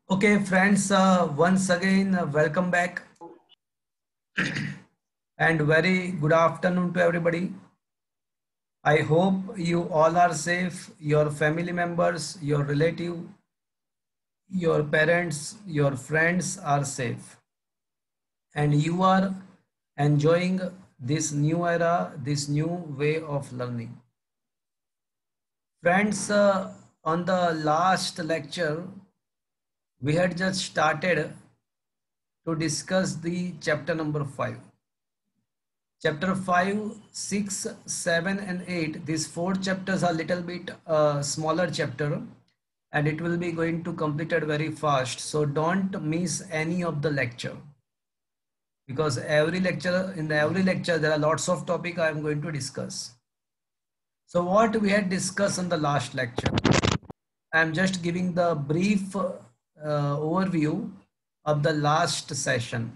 Okay, friends, once again, welcome back and very good afternoon to everybody. I hope you all are safe, your family members, your relative, your parents, your friends are safe, and you are enjoying this new era, this new way of learning. Friends, on the last lecture, we had just started to discuss the chapter number 5. Chapter 5, 6, 7 and 8, these four chapters are little bit smaller chapter, and it will be going to completed very fast, so don't miss any of the lecture, because every lecture there are lots of topic I am going to discuss. So what we had discussed in the last lecture, I am just giving the brief overview of the last session.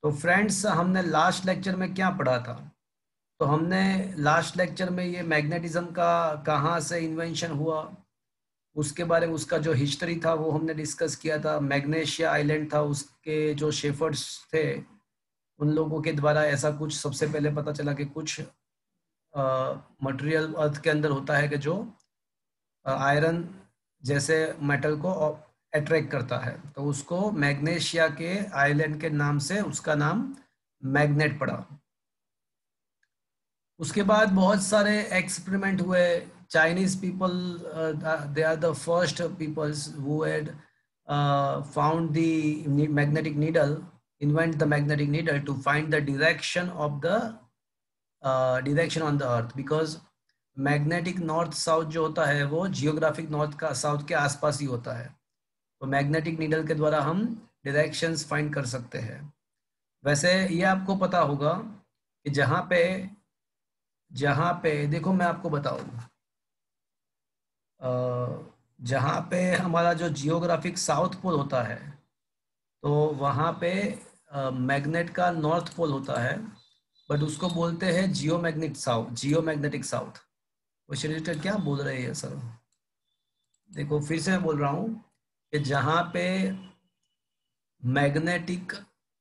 तो friends, हमने last lecture में क्या पढ़ा था? तो हमने last lecture में ये मैग्नेटिज्म का कहाँ से इन्वेंशन हुआ, उसके बारे में, उसका जो हिस्ट्री था वो हमने डिस्कस किया था। मैग्नेशिया आइलैंड था, उसके जो शेफर्ड्स थे उन लोगों के द्वारा ऐसा कुछ सबसे पहले पता चला कि कुछ मटेरियल अर्थ के अंदर होता है कि जो आयरन जैसे मेटल को अट्रैक्ट करता है, तो उसको मैग्नेशिया के आइलैंड के नाम से उसका नाम मैग्नेट पड़ा। उसके बाद बहुत सारे एक्सपेरिमेंट हुए। Chinese people, they are the first peoples who had found the magnetic needle, invent the magnetic needle to find the direction of the direction on the earth, because magnetic north south जो होता है वो geographic north का south के आसपास ही होता है, तो मैग्नेटिक नीडल के द्वारा हम डायरेक्शंस फाइंड कर सकते हैं। वैसे ये आपको पता होगा कि जहाँ पे देखो, मैं आपको बताऊं, जहाँ पे हमारा जो जियोग्राफिक साउथ पोल होता है, तो वहाँ पे मैग्नेट का नॉर्थ पोल होता है, बट उसको बोलते हैं जियोमैग्नेटिक साउथ। वो श्रीटर क्या बोल रहे हैं सर? देखो फिर से मैं बोल रहा हूँ कि मैग्नेटिक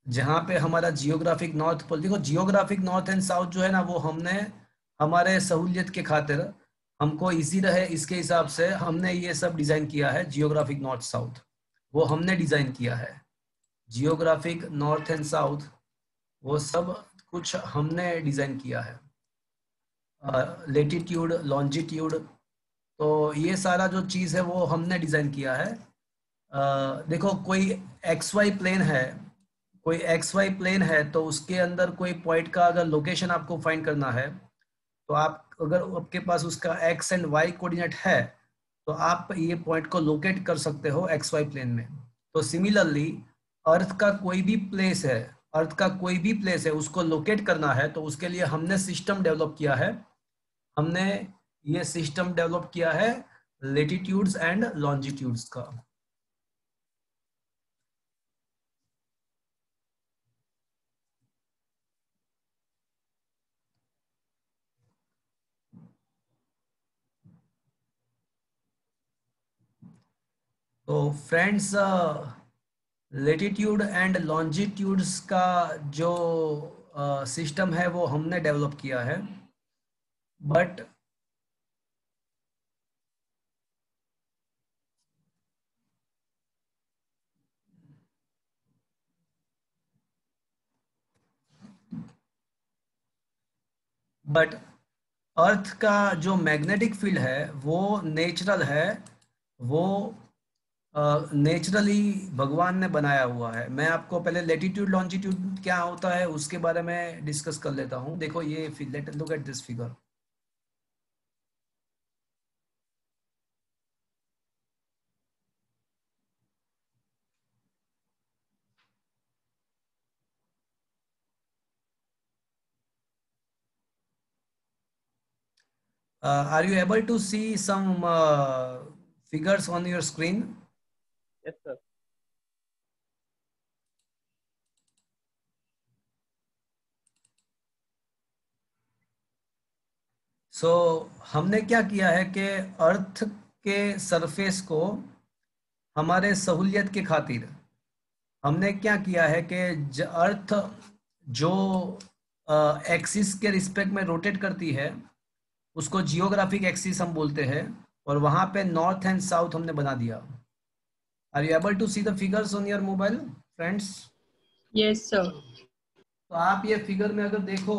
जहाँ पे हमारा जियोग्राफिक नॉर्थ पोल, देखो जियोग्राफिक नॉर्थ एंड साउथ जो है ना, वो हमने हमारे सहूलियत के खातिर, हमको इजी रहे इसके हिसाब से हमने ये सब डिजाइन किया है। जियोग्राफिक नॉर्थ साउथ वो हमने डिजाइन किया है, जियोग्राफिक नॉर्थ एंड साउथ वो सब कुछ हमने डिजाइन किया है। लेटिट्यूड, लॉन्जिट्यूड, तो ये सारा जो चीज़ है वो हमने डिजाइन किया है। देखो कोई एक्स वाई प्लेन है, तो उसके अंदर कोई पॉइंट का अगर लोकेशन आपको फाइंड करना है, तो आप अगर आपके पास उसका एक्स एंड वाई कोऑर्डिनेट है, तो आप ये पॉइंट को लोकेट कर सकते हो एक्स वाई प्लेन में। तो सिमिलरली अर्थ का कोई भी प्लेस है, उसको लोकेट करना है, तो उसके लिए हमने सिस्टम डेवलप किया है। हमने ये सिस्टम डेवलप किया है लेटिट्यूड्स एंड लॉन्जिट्यूड्स का। तो फ्रेंड्स, लेटिट्यूड एंड लॉन्जिट्यूड्स का जो सिस्टम है वो हमने डेवलप किया है, बट अर्थ का जो मैग्नेटिक फील्ड है वो नेचुरल है, वो नेचुरली भगवान ने बनाया हुआ है। मैं आपको पहले लेटिट्यूड लॉन्जिट्यूड क्या होता है उसके बारे में डिस्कस कर लेता हूँ। देखो ये let look at this figure. Are you able to see some figures on your screen? Yes, sir. हमने क्या किया है कि अर्थ के सरफेस को हमारे सहूलियत के खातिर हमने क्या किया है कि अर्थ जो एक्सिस के रिस्पेक्ट में रोटेट करती है उसको जियोग्राफिक एक्सिस हम बोलते हैं, और वहां पे नॉर्थ एंड साउथ हमने बना दिया। Are you able to see the figures on your mobile friends? Yes, sir. तो आप ये फिगर में अगर देखो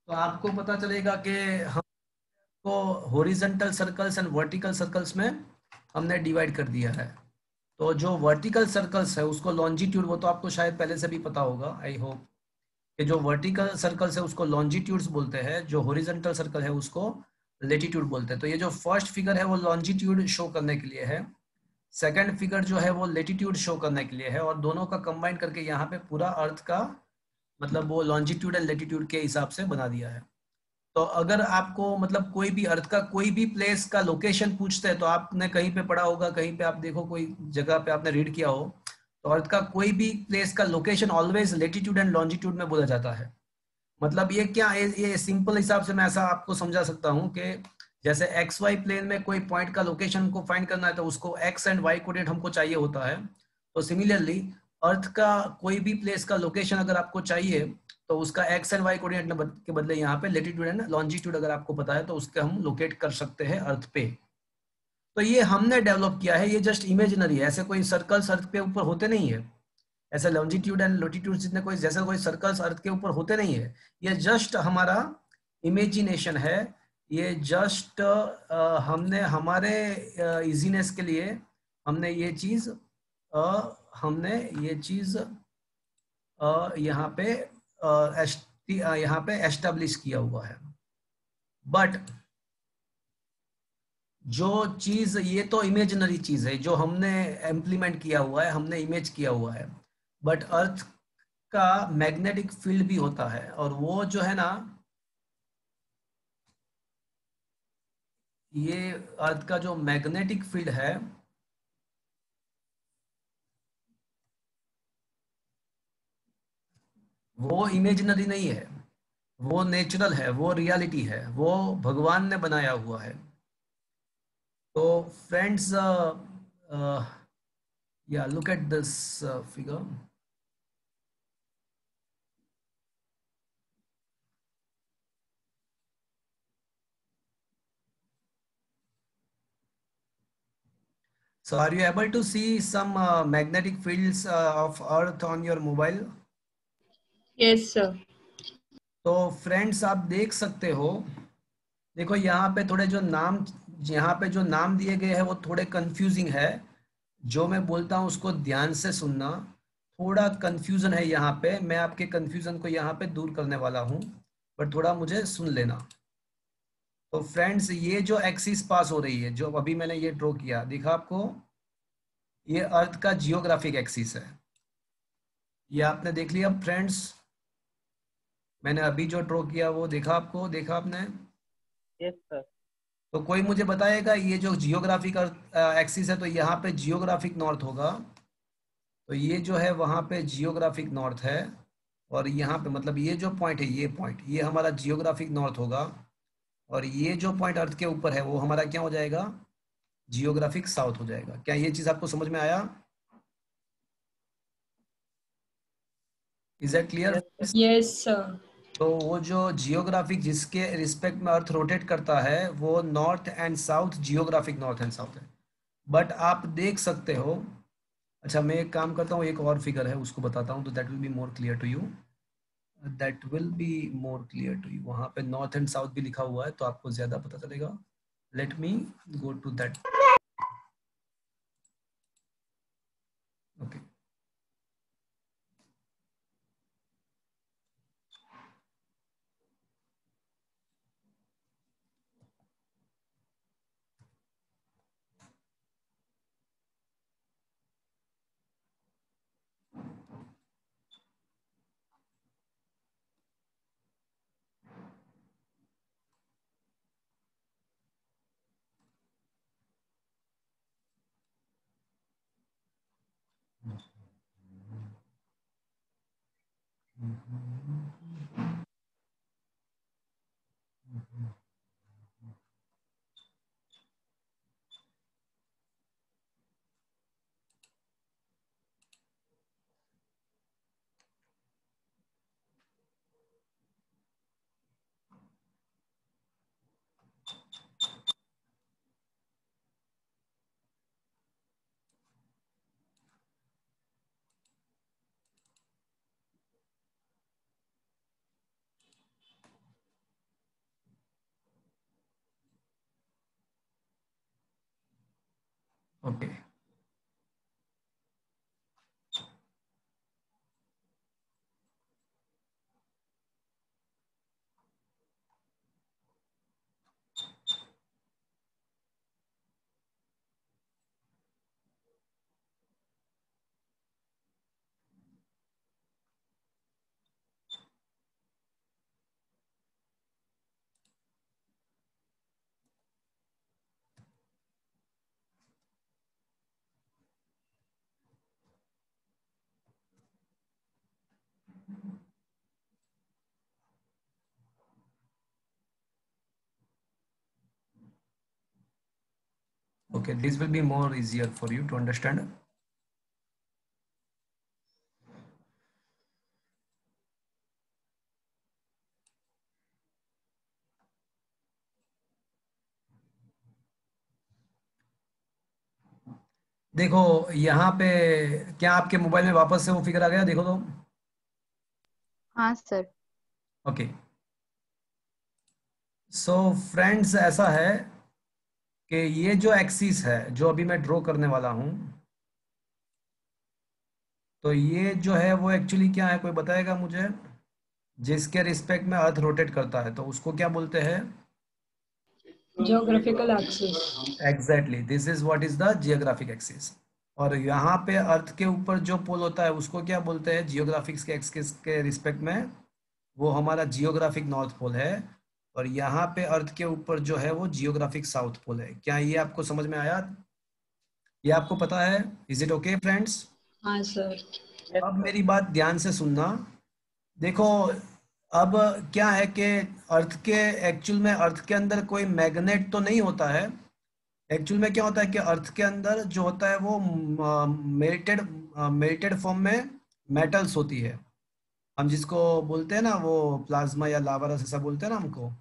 तो आपको पता चलेगा कि हमको horizontal circles and vertical circles में हमने डिवाइड कर दिया है। तो जो वर्टिकल सर्कल्स है उसको लॉन्जिट्यूड, वो तो आपको शायद पहले से भी पता होगा, आई होप, कि जो वर्टिकल सर्कल्स है उसको लॉन्जिट्यूड्स बोलते हैं, जो हॉरिजॉन्टल सर्कल है उसको लेटीट्यूड बोलते हैं। तो ये जो फर्स्ट फिगर है वो लॉन्जिट्यूड शो करने के लिए है, सेकंड फिगर जो है वो लेटीट्यूड शो करने के लिए है, और दोनों का कंबाइन करके यहाँ पे पूरा अर्थ का मतलब वो लॉन्जिट्यूड एंड लेटीट्यूड के हिसाब से बना दिया है। तो अगर आपको मतलब कोई भी अर्थ का कोई भी प्लेस का लोकेशन पूछते हैं, तो आपने कहीं पे पढ़ा होगा, कहीं पे आप देखो कोई जगह पे आपने रीड किया हो, तो अर्थ का कोई भी प्लेस का location always latitude and longitude में बोला जाता है। मतलब ये क्या है, ये सिंपल हिसाब से मैं ऐसा आपको समझा सकता हूँ कि जैसे एक्स वाई प्लेन में कोई पॉइंट का लोकेशन को फाइंड करना है तो उसको एक्स एंड वाई कोऑर्डिनेट हमको चाहिए होता है। तो सिमिलरली अर्थ का कोई भी प्लेस का लोकेशन अगर आपको चाहिए तो उसका एक्स एंड वाई कोऑर्डिनेट के बदले यहाँ पे लेटीट्यूड एंड लॉन्जिट्यूड अगर आपको पता है तो उसके हम लोकेट कर सकते हैं अर्थ पे। तो ये हमने डेवलप किया है, ये जस्ट इमेजिनरी है, ऐसे कोई सर्कल्स अर्थ पे ऊपर होते नहीं है, ऐसे लॉन्जिट्यूड एंड लोटिट्यूड जितने कोई जैसे कोई सर्कल्स अर्थ के ऊपर होते नहीं है। ये जस्ट हमारा इमेजिनेशन है, ये जस्ट हमने हमारे इजीनेस के लिए हमने ये चीज हमने ये चीज यहाँ पे यहाँ पे एस्टेब्लिश किया हुआ है। बट जो चीज, ये तो इमेजिनरी चीज है जो हमने इम्प्लीमेंट किया हुआ है, हमने इमेज किया हुआ है, बट अर्थ का मैग्नेटिक फील्ड भी होता है, और वो जो है ना, ये अर्थ का जो मैग्नेटिक फील्ड है वो इमेजिनरी नहीं है, वो नेचुरल है, वो रियलिटी है, वो भगवान ने बनाया हुआ है। तो फ्रेंड्स, या look at this figure. So are you able to see some magnetic fields of earth on your mobile? Yes, sir. तो फ्रेंड्स आप देख सकते हो, देखो यहाँ पे थोड़े जो नाम, यहाँ पे जो नाम दिए गए हैं वो थोड़े कंफ्यूजिंग है, जो मैं बोलता हूँ उसको ध्यान से सुनना। थोड़ा कंफ्यूजन है यहाँ पे, मैं आपके कंफ्यूजन को यहाँ पे दूर करने वाला हूँ, पर थोड़ा मुझे सुन लेना। तो फ्रेंड्स ये जो एक्सिस पास हो रही है, जो अभी मैंने ये ड्रॉ किया, दिखा आपको, ये अर्थ का जियोग्राफिक एक्सिस है। ये आपने देख लिया फ्रेंड्स, मैंने अभी जो ड्रॉ किया वो देखा आपको, देखा आपने? Yes sir. तो कोई मुझे बताएगा ये जो जियोग्राफिक एक्सिस है, तो यहाँ पे जियोग्राफिक नॉर्थ होगा, तो ये जो है वहाँ पे जियोग्राफिक नॉर्थ है, और यहाँ पे मतलब ये जो पॉइंट है, ये पॉइंट ये हमारा जियोग्राफिक नॉर्थ होगा, और ये जो पॉइंट अर्थ के ऊपर है वो हमारा क्या हो जाएगा, जियोग्राफिक साउथ हो जाएगा। क्या ये चीज आपको समझ में आया? Is that clear? Yes sir. Yes, sir. तो वो जो जियोग्राफिक जिसके रिस्पेक्ट में अर्थ रोटेट करता है वो north and south, geographic north and south है। बट आप देख सकते हो, अच्छा मैं एक काम करता हूँ, एक और फिगर है उसको बताता हूँ, तो that will be more clear to you, that will be more clear to you. वहाँ पे नॉर्थ एंड साउथ भी लिखा हुआ है तो आपको ज्यादा पता चलेगा। Let me go to that. Okay, okay, okay, this will be more easier for you to understand. देखो यहाँ पे, क्या आपके मोबाइल में वापस से वो फिगर आ गया? देखो तो। हाँ सर। ओके, सो फ्रेंड्स, ऐसा है कि ये जो एक्सिस है जो अभी मैं ड्रॉ करने वाला हूं, तो ये जो है वो एक्चुअली क्या है, कोई बताएगा मुझे? जिसके रिस्पेक्ट में अर्थ रोटेट करता है तो उसको क्या बोलते हैं? Geographical axis. Exactly, this is what is the geographic axis. और यहाँ पे अर्थ के ऊपर जो पोल होता है उसको क्या बोलते हैं जियोग्राफिक्स के एक्सिस के रिस्पेक्ट में? वो हमारा जियोग्राफिक नॉर्थ पोल है। और यहाँ पे अर्थ के ऊपर जो है वो जियोग्राफिक साउथ पोल है। क्या ये आपको समझ में आया? ये आपको पता है? Is it okay friends? हाँ सर। अब मेरी बात ध्यान से सुनना। देखो, अब क्या है कि अर्थ के, एक्चुअल में अर्थ के अंदर कोई मैग्नेट तो नहीं होता है। एक्चुअल में क्या होता है कि अर्थ के अंदर जो होता है वो मेल्टेड मेल्टेड फॉर्म में मेटल्स होती है। हम जिसको बोलते हैं ना, वो प्लाज्मा या लावा रस ऐसा बोलते हैं ना हमको,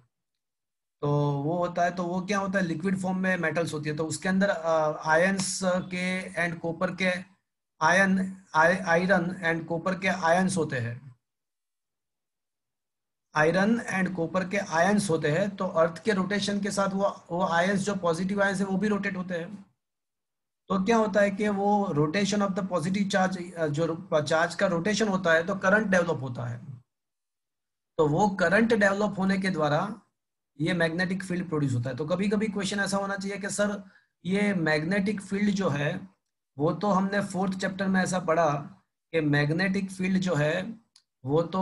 तो वो होता है। तो वो क्या होता है, लिक्विड फॉर्म में मेटल्स होती है। तो उसके अंदर आयंस के एंड कॉपर के आयन आयरन एंड कॉपर के आयंस होते हैं। आयरन एंड कॉपर के आयंस होते हैं। तो अर्थ के रोटेशन के साथ वो आयंस, जो पॉजिटिव आयंस है, वो भी रोटेट होते हैं। तो क्या होता है कि वो rotation of the positive charge, जो चार्ज का रोटेशन होता है, तो करंट डेवलप होता है। तो वो करंट डेवलप होने के द्वारा ये मैग्नेटिक फील्ड प्रोड्यूस होता है। तो कभी कभी क्वेश्चन ऐसा होना चाहिए कि सर ये मैग्नेटिक फील्ड जो है, वो तो हमने फोर्थ चैप्टर में ऐसा पढ़ा कि मैग्नेटिक फील्ड जो है वो तो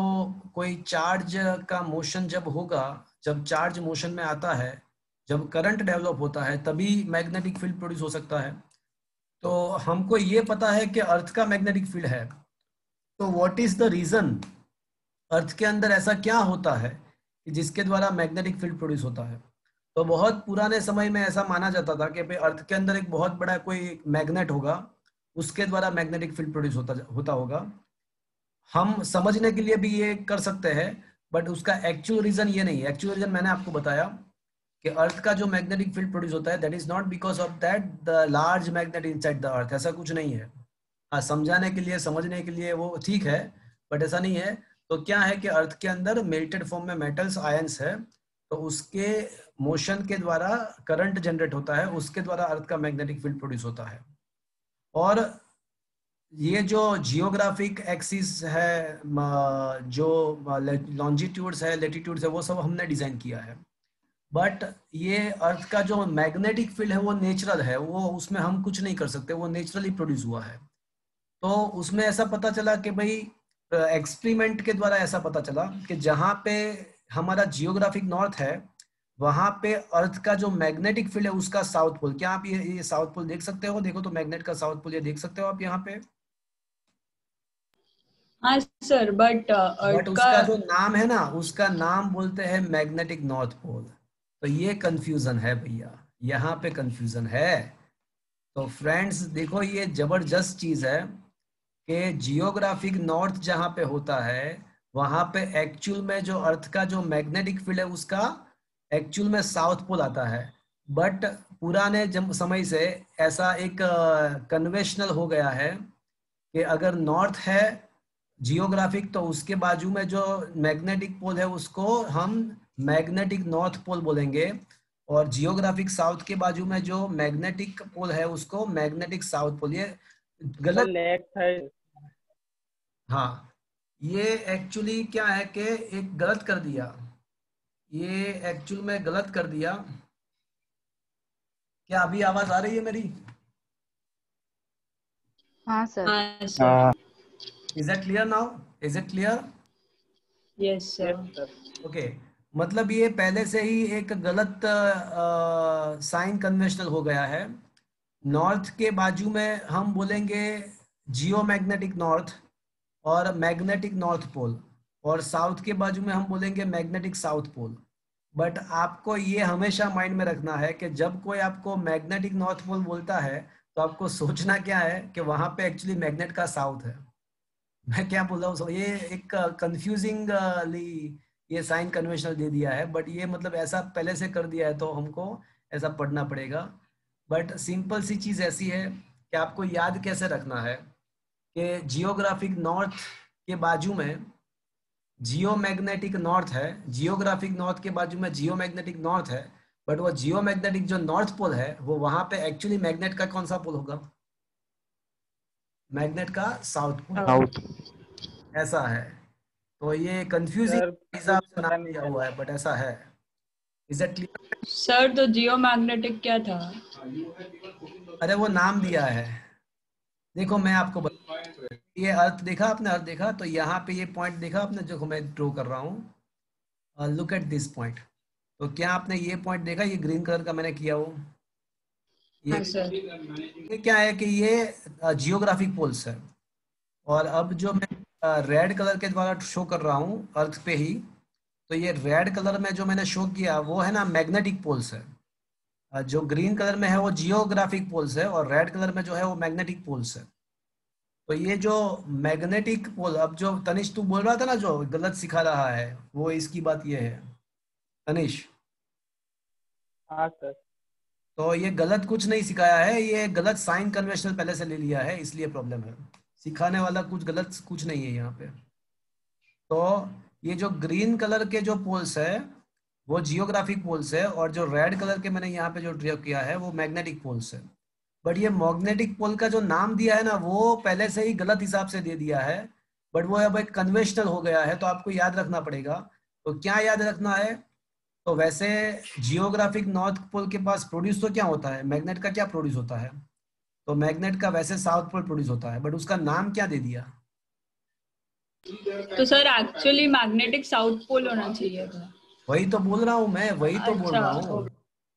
कोई चार्ज का मोशन जब होगा, जब चार्ज मोशन में आता है, जब करंट डेवलप होता है, तभी मैग्नेटिक फील्ड प्रोड्यूस हो सकता है। तो हमको ये पता है कि अर्थ का मैग्नेटिक फील्ड है। तो व्हाट इज द रीजन? अर्थ के अंदर ऐसा क्या होता है कि जिसके द्वारा मैग्नेटिक फील्ड प्रोड्यूस होता है? तो बहुत पुराने समय में ऐसा माना जाता था कि भाई अर्थ के अंदर एक बहुत बड़ा कोई मैग्नेट होगा, उसके द्वारा मैग्नेटिक फील्ड प्रोड्यूस होता होगा। हम समझने के लिए भी ये कर सकते हैं, बट उसका एक्चुअल रीजन ये नहीं है। एक्चुअल रीजन मैंने आपको बताया कि अर्थ का जो मैग्नेटिक फील्ड प्रोड्यूस होता है, that is not because of that the large magnet inside the earth. ऐसा कुछ नहीं है। हाँ, समझाने के लिए, समझने के लिए वो ठीक है, बट ऐसा नहीं है। तो क्या है कि अर्थ के अंदर मेल्टेड फॉर्म में मेटल्स आयंस है, तो उसके मोशन के द्वारा करंट जनरेट होता है, उसके द्वारा अर्थ का मैग्नेटिक फील्ड प्रोड्यूस होता है। और ये जो जियोग्राफिक एक्सिस है, जो लॉन्जिट्यूड्स है, लेटीट्यूड्स है, वो सब हमने डिजाइन किया है। बट ये अर्थ का जो मैग्नेटिक फील्ड है वो नेचुरल है, वो उसमें हम कुछ नहीं कर सकते, वो नेचुरली प्रोड्यूस हुआ है। तो उसमें ऐसा पता चला कि भाई एक्सपेरिमेंट के द्वारा ऐसा पता चला कि जहाँ पे हमारा जियोग्राफिक नॉर्थ है, वहां पे अर्थ का जो मैग्नेटिक फील्ड है उसका साउथ पोल, क्या आप ये साउथ पोल देख सकते हो? देखो तो मैग्नेट का साउथ पोल ये देख सकते हो आप यहाँ पे। हाँ सर, बट बट अर्थ का उसका जो नाम है ना, उसका नाम बोलते हैं मैग्नेटिक नॉर्थ पोल। तो ये कंफ्यूजन है भैया, यहाँ पे कंफ्यूजन है। तो फ्रेंड्स देखो, ये जबरदस्त चीज है कि जियोग्राफिक नॉर्थ जहाँ पे होता है, वहां पे एक्चुअल में जो अर्थ का जो मैग्नेटिक फील्ड है उसका एक्चुअल में साउथ पोल आता है। बट पुराने समय से ऐसा एक कन्वेंशनल हो गया है कि अगर नॉर्थ है जियोग्राफिक, तो उसके बाजू में जो मैग्नेटिक पोल है उसको हम मैग्नेटिक नॉर्थ पोल बोलेंगे। और जियोग्राफिक साउथ के बाजू में जो मैग्नेटिक पोल है उसको मैग्नेटिक साउथ पोल, ये गलत। लेफ्ट है। हाँ, ये एक्चुअली क्या है कि एक गलत कर दिया, ये एक्चुअल में गलत कर दिया। क्या अभी आवाज आ रही है मेरी? हाँ सर। हाँ sir. Is it clear now? Is it clear? Yes sir. Yes sir. Okay, मतलब ये पहले से ही एक गलत साइन कन्वेंशनल हो गया है। नॉर्थ के बाजू में हम बोलेंगे जियोमैग्नेटिक नॉर्थ और मैग्नेटिक नॉर्थ पोल, और साउथ के बाजू में हम बोलेंगे मैग्नेटिक साउथ पोल। बट आपको ये हमेशा माइंड में रखना है कि जब कोई आपको मैग्नेटिक नॉर्थ पोल बोलता है तो आपको सोचना क्या है कि वहां पे एक्चुअली मैग्नेट का साउथ है। मैं क्या बोल रहा हूँ, ये एक कंफ्यूजिंगली ये साइन कन्वेंशनल दे दिया है, बट ये मतलब ऐसा पहले से कर दिया है तो हमको ऐसा पढ़ना पड़ेगा। बट सिंपल सी चीज ऐसी है कि आपको याद कैसे रखना है कि जियोग्राफिक नॉर्थ के बाजू में जियोमैग्नेटिक नॉर्थ है, जियोग्राफिक नॉर्थ के बाजू में जियोमैग्नेटिक नॉर्थ है। बट वो जियोमैग्नेटिक जो नॉर्थ पोल है वो वहां पे एक्चुअली मैग्नेट का कौन सा पोल होगा? मैग्नेट का साउथ पोल। साउथ। ऐसा है, तो ये कंफ्यूजिंग सर हिसाब कुछ से पता नाम नहीं दिया चला। हुआ है, बट ऐसा है। Is it clear? सर तो जियो मैग्नेटिक क्या था? अरे वो नाम दिया है। देखो मैं आपको ये अर्थ देखा आपने, अर्थ देखा तो यहाँ पे ये पॉइंट देखा आपने जो मैं ड्रॉ कर रहा हूँ, लुक एट दिस पॉइंट। तो क्या आपने ये पॉइंट देखा, ये ग्रीन कलर का मैंने किया हो, हाँ ये सर। ये क्या है कि ये जियोग्राफिक पोल्स है। और अब जो मैं रेड कलर के द्वारा शो कर रहा हूँ अर्थ पे ही, तो ये रेड कलर में जो मैंने शो किया वो है ना मैग्नेटिक पोल्स है। जो ग्रीन कलर में है वो जियोग्राफिक पोल्स है, और रेड कलर में जो है वो मैग्नेटिक पोल्स है। तो ये जो मैग्नेटिक पोल, अब जो तनिष तू बोल रहा था ना जो गलत सिखा रहा है, वो इसकी बात ये है तनिष। हाँ सर। तो ये गलत कुछ नहीं सिखाया है, ये गलत साइन कन्वेंशनल पहले से ले लिया है, इसलिए प्रॉब्लम है। सिखाने वाला कुछ गलत कुछ नहीं है यहाँ पे। तो ये जो ग्रीन कलर के जो पोल्स है वो जियोग्राफिक पोल्स है, और जो रेड कलर के मैंने यहाँ पे जो ड्रॉ किया है वो मैग्नेटिक पोल्स है। बट ये मैग्नेटिक पोल का जो नाम दिया है ना वो पहले से ही गलत हिसाब से दे दिया है, बट वो अब एक कन्वेंशनल हो गया है, तो आपको याद रखना पड़ेगा। तो क्या याद रखना है? तो वैसे जियोग्राफिक नॉर्थ पोल के पास प्रोड्यूस तो क्या होता है, मैग्नेट का क्या प्रोड्यूस होता है? तो मैग्नेट का वैसे साउथ पोल प्रोड्यूस होता है, बट उसका नाम क्या दे दिया? तो sir actually magnetic south pole होना चाहिए था। वही तो बोल रहा हूँ मैं, वही तो बोल अच्छा। रहा हूँ।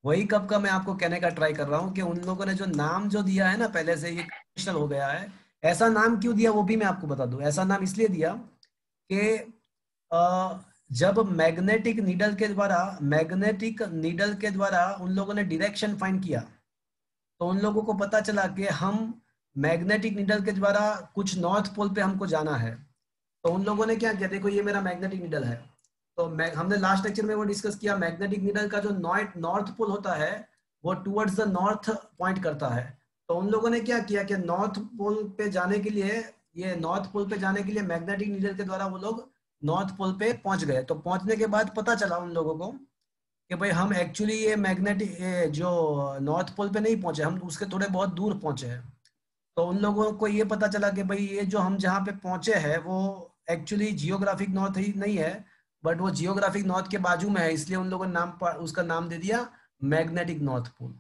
वही कब का मैं आपको कहने का ट्राई कर रहा हूँ कि उन लोगों ने जो नाम जो दिया है ना पहले से, ये कन्वेंशनल हो गया है। ऐसा नाम क्यों दिया वो भी मैं आपको बता दूं। ऐसा नाम इसलिए दिया कि जब मैग्नेटिक नीडल के द्वारा उन लोगों ने डायरेक्शन फाइंड किया, तो उन लोगों को पता चला कि हम मैग्नेटिक नीडल के द्वारा कुछ नॉर्थ पोल पे हमको जाना है। तो उन लोगों ने क्या किया, देखो ये मेरा मैग्नेटिक नीडल है। तो हमने लास्ट लेक्चर में वो डिस्कस किया, मैग्नेटिक नीडल का जो नॉर्थ पोल होता है वो टुवर्ड्स द नॉर्थ पॉइंट करता है। तो उन लोगों ने क्या किया कि नॉर्थ पोल पे जाने के लिए, ये नॉर्थ पोल पे जाने के लिए मैग्नेटिक नीडल के द्वारा वो लोग नॉर्थ पोल पे पहुंच गए। तो पहुंचने के बाद पता चला उन लोगों को कि भाई हम एक्चुअली ये मैग्नेटिक जो नॉर्थ पोल पे नहीं पहुंचे, हम उसके थोड़े बहुत दूर पहुंचे हैं। तो उन लोगों को ये पता चला कि भाई ये जो हम जहाँ पे पहुंचे हैं वो एक्चुअली जियोग्राफिक नॉर्थ ही नहीं है, बट वो जियोग्राफिक नॉर्थ के बाजू में है, इसलिए उन लोगों ने उसका नाम दे दिया मैग्नेटिक नॉर्थ पोल।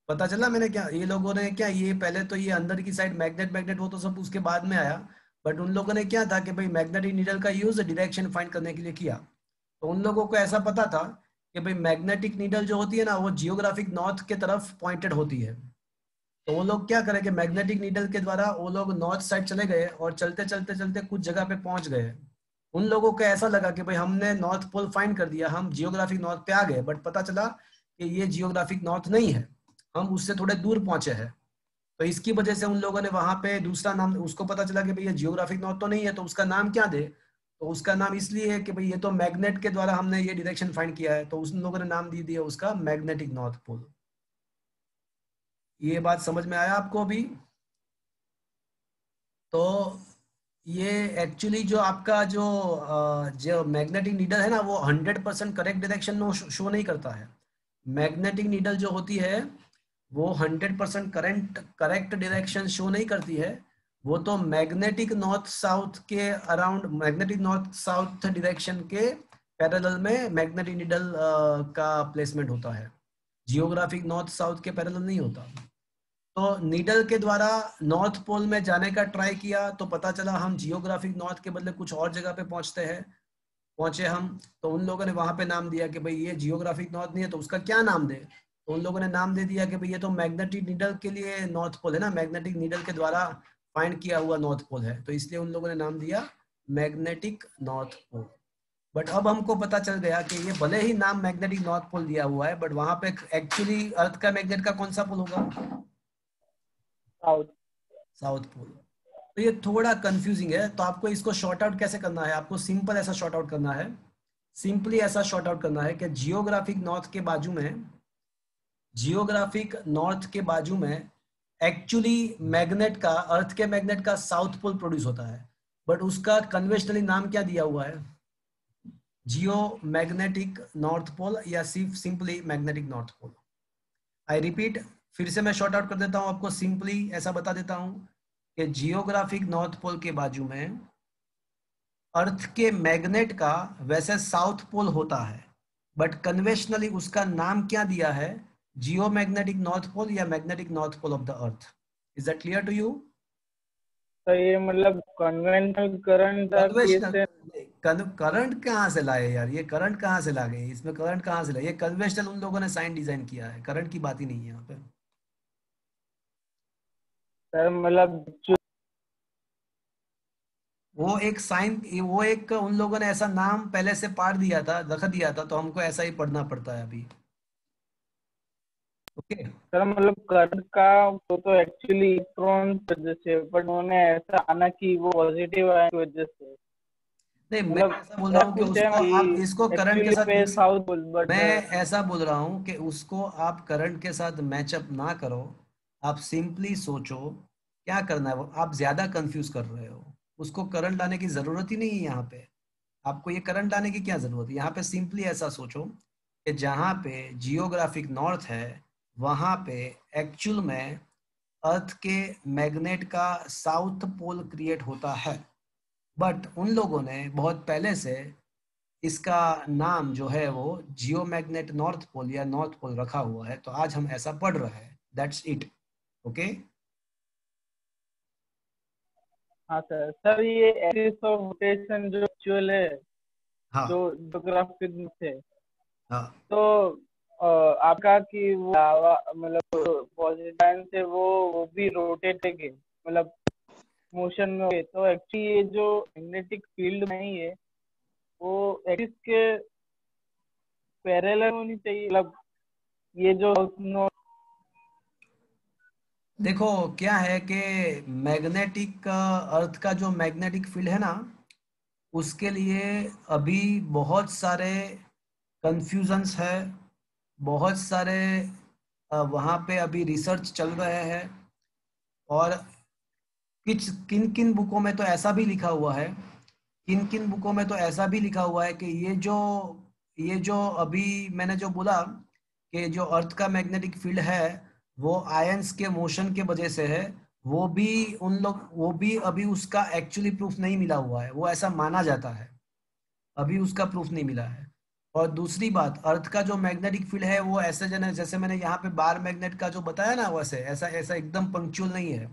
पता चला मैंने क्या, ये लोगों ने क्या, ये पहले तो ये अंदर की साइड मैग्नेट मैग्नेट वो तो सब उसके बाद में आया। बट उन लोगों ने क्या था कि भाई मैग्नेटिक नीडल का यूज डायरेक्शन फाइंड करने के लिए किया। तो उन लोगों को ऐसा पता था कि भाई मैग्नेटिक नीडल जो होती है ना वो जियोग्राफिक नॉर्थ के तरफ पॉइंटेड होती है। तो वो लोग क्या करेंगे, मैग्नेटिक नीडल के द्वारा वो लोग नॉर्थ साइड चले गए और चलते चलते चलते कुछ जगह पे पहुंच गए। उन लोगों को ऐसा लगा कि भाई हमने नॉर्थ पोल फाइंड कर दिया, हम जियोग्राफिक नॉर्थ पे आ गए, बट पता चला कि ये जियोग्राफिक नॉर्थ नहीं है, हम उससे थोड़े दूर पहुंचे हैं। तो इसकी वजह से उन लोगों ने वहां पे दूसरा नाम, उसको पता चला कि भाई ये जियोग्राफिक नॉर्थ तो नहीं है, तो उसका नाम क्या दे। तो उसका नाम इसलिए है कि भाई ये तो मैग्नेट के द्वारा हमने ये डायरेक्शन फाइंड किया है, तो उन लोगों ने नाम दे दिया उसका मैग्नेटिक नॉर्थ पोल। ये बात समझ में आया आपको अभी? तो ये एक्चुअली जो आपका जो मैग्नेटिक नीडल है ना, वो 100% करेक्ट डायरेक्शन शो नहीं करता है। मैग्नेटिक नीडल जो होती है वो 100% करेक्ट डायरेक्शन शो नहीं करती है। वो तो मैग्नेटिक नॉर्थ साउथ के around, magnetic north south direction के पैरेलल में मैग्नेटिक नीडल का प्लेसमेंट होता है। जियोग्राफिक नॉर्थ साउथ के पैरेलल नहीं होता। तो नीडल के द्वारा नॉर्थ पोल में जाने का ट्राई किया तो पता चला हम जियोग्राफिक नॉर्थ के बदले कुछ और जगह पे पहुंचे हम। तो उन लोगों ने वहां पे नाम दिया कि भाई ये जियोग्राफिक नॉर्थ नहीं है तो उसका क्या नाम दे। तो उन लोगों ने नाम दे दिया कि भाई ये तो मैग्नेटिक नीडल के लिए नॉर्थ पोल है ना, मैग्नेटिक नीडल के द्वारा फाइंड किया हुआ नॉर्थ पोल है, तो इसलिए उन लोगों ने नाम दिया मैग्नेटिक नॉर्थ पोल। बट अब हमको पता चल गया कि ये भले ही नाम मैग्नेटिक नॉर्थ पोल दिया हुआ है, बट वहां पे एक्चुअली अर्थ का मैग्नेट का कौन सा पोल होगा? साउथ। South pole. तो ये थोड़ा कंफ्यूजिंग है, तो आपको इसको शॉर्ट आउट कैसे करना है? आपको सिंपल ऐसा शॉर्ट आउट करना है, सिंपली ऐसा शॉर्ट आउट करना है कि जियोग्राफिक नॉर्थ के बाजू में एक्चुअली मैग्नेट का, अर्थ के मैग्नेट का साउथ पोल प्रोड्यूस होता है, बट उसका कन्वेंशनली नाम क्या दिया हुआ है? जियो मैग्नेटिक नॉर्थ पोल या simply magnetic north pole. I repeat, फिर से मैं शॉर्ट आउट कर देता हूं आपको, सिंपली ऐसा बता देता हूं कि जियोग्राफिक नॉर्थ पोल के बाजू में अर्थ के मैग्नेट का वैसे साउथ पोल होता है, बट कन्वेंशनली उसका नाम क्या दिया है? जियो मैग्नेटिक नॉर्थ पोल या magnetic north pole of the earth. Is that clear to you? तो ये मतलब कन्वेंशनल करंट कन्वेंशनल कैसे? करंट कहाँ से लाए यार? ये करंट कहाँ से ला गए? इसमें करंट कहाँ से लाए? ये कन्वेंशनल उन लोगों ने साइन डिजाइन किया है, करंट की बात ही नहीं है यहाँ पे। सर मतलब वो एक उन लोगों ने ऐसा नाम पहले से पाड़ दिया था, रख दिया था, तो हमको ऐसा ही पढ़ना पड़ता है अभी। ओके। सर मतलब करंट का तो एक्चुअली इलेक्ट्रॉन की वजह से, बट उन्होंने ऐसा आना कि वो पॉजिटिव आयन की वजह से, नहीं, मैं मतलब ऐसा बोल रहा ऐसा हूँ कि कुछ है उसको ना आप कि इसको करंट के एक्चुअली साथ पे मिक्स, साउथ पोल, बट मैं ऐसा बोल रहा हूँ कि उसको आप करंट के साथ मैचअप ना करो। आप सिंपली सोचो क्या करना है। वो आप ज्यादा कंफ्यूज कर रहे हो, उसको करंट लाने की जरूरत ही नहीं है यहाँ पे। आपको ये करंट लाने की क्या जरूरत है? यहाँ पे सिंपली ऐसा सोचो कि जहाँ पे जियोग्राफिक नॉर्थ है वहां पे एक्चुअल में अर्थ के मैग्नेट का साउथ पोल क्रिएट होता है, बट उन लोगों ने बहुत पहले से इसका नाम जो है वो जियो मैग्नेट नॉर्थ पोल या नॉर्थ पोल रखा हुआ है, तो आज हम ऐसा पढ़ रहे हैं। That's it. ओके। हाँ सर। सर ये एक्सिस ऑफ रोटेशन जो एक्चुअल है, जो हाँ ज्योग्राफिक से, हाँ तो आपका कि वो मतलब पॉजिटिव से वो भी रोटेट है, मतलब मोशन में है, तो एक्चुअली ये जो मैग्नेटिक फील्ड नहीं है वो एक्सिस के पैरेलल होनी चाहिए, मतलब ये जो देखो क्या है कि मैग्नेटिक अर्थ का जो मैग्नेटिक फील्ड है ना, उसके लिए अभी बहुत सारे कंफ्यूजन्स है, बहुत सारे वहाँ पे अभी रिसर्च चल रहे हैं। और किस किन किन बुकों में तो ऐसा भी लिखा हुआ है, किन किन बुकों में तो ऐसा भी लिखा हुआ है कि ये जो अभी मैंने जो बोला कि जो अर्थ का मैग्नेटिक फील्ड है वो आयंस के मोशन के वजह से है, वो भी अभी उसका एक्चुअली प्रूफ नहीं मिला हुआ है, वो ऐसा माना जाता है, अभी उसका प्रूफ नहीं मिला है। और दूसरी बात, अर्थ का जो मैग्नेटिक फील्ड है वो ऐसे जने जैसे मैंने यहाँ पे बार मैग्नेट का जो बताया ना, वैसे ऐसा ऐसा एकदम पंक्चुअल नहीं है।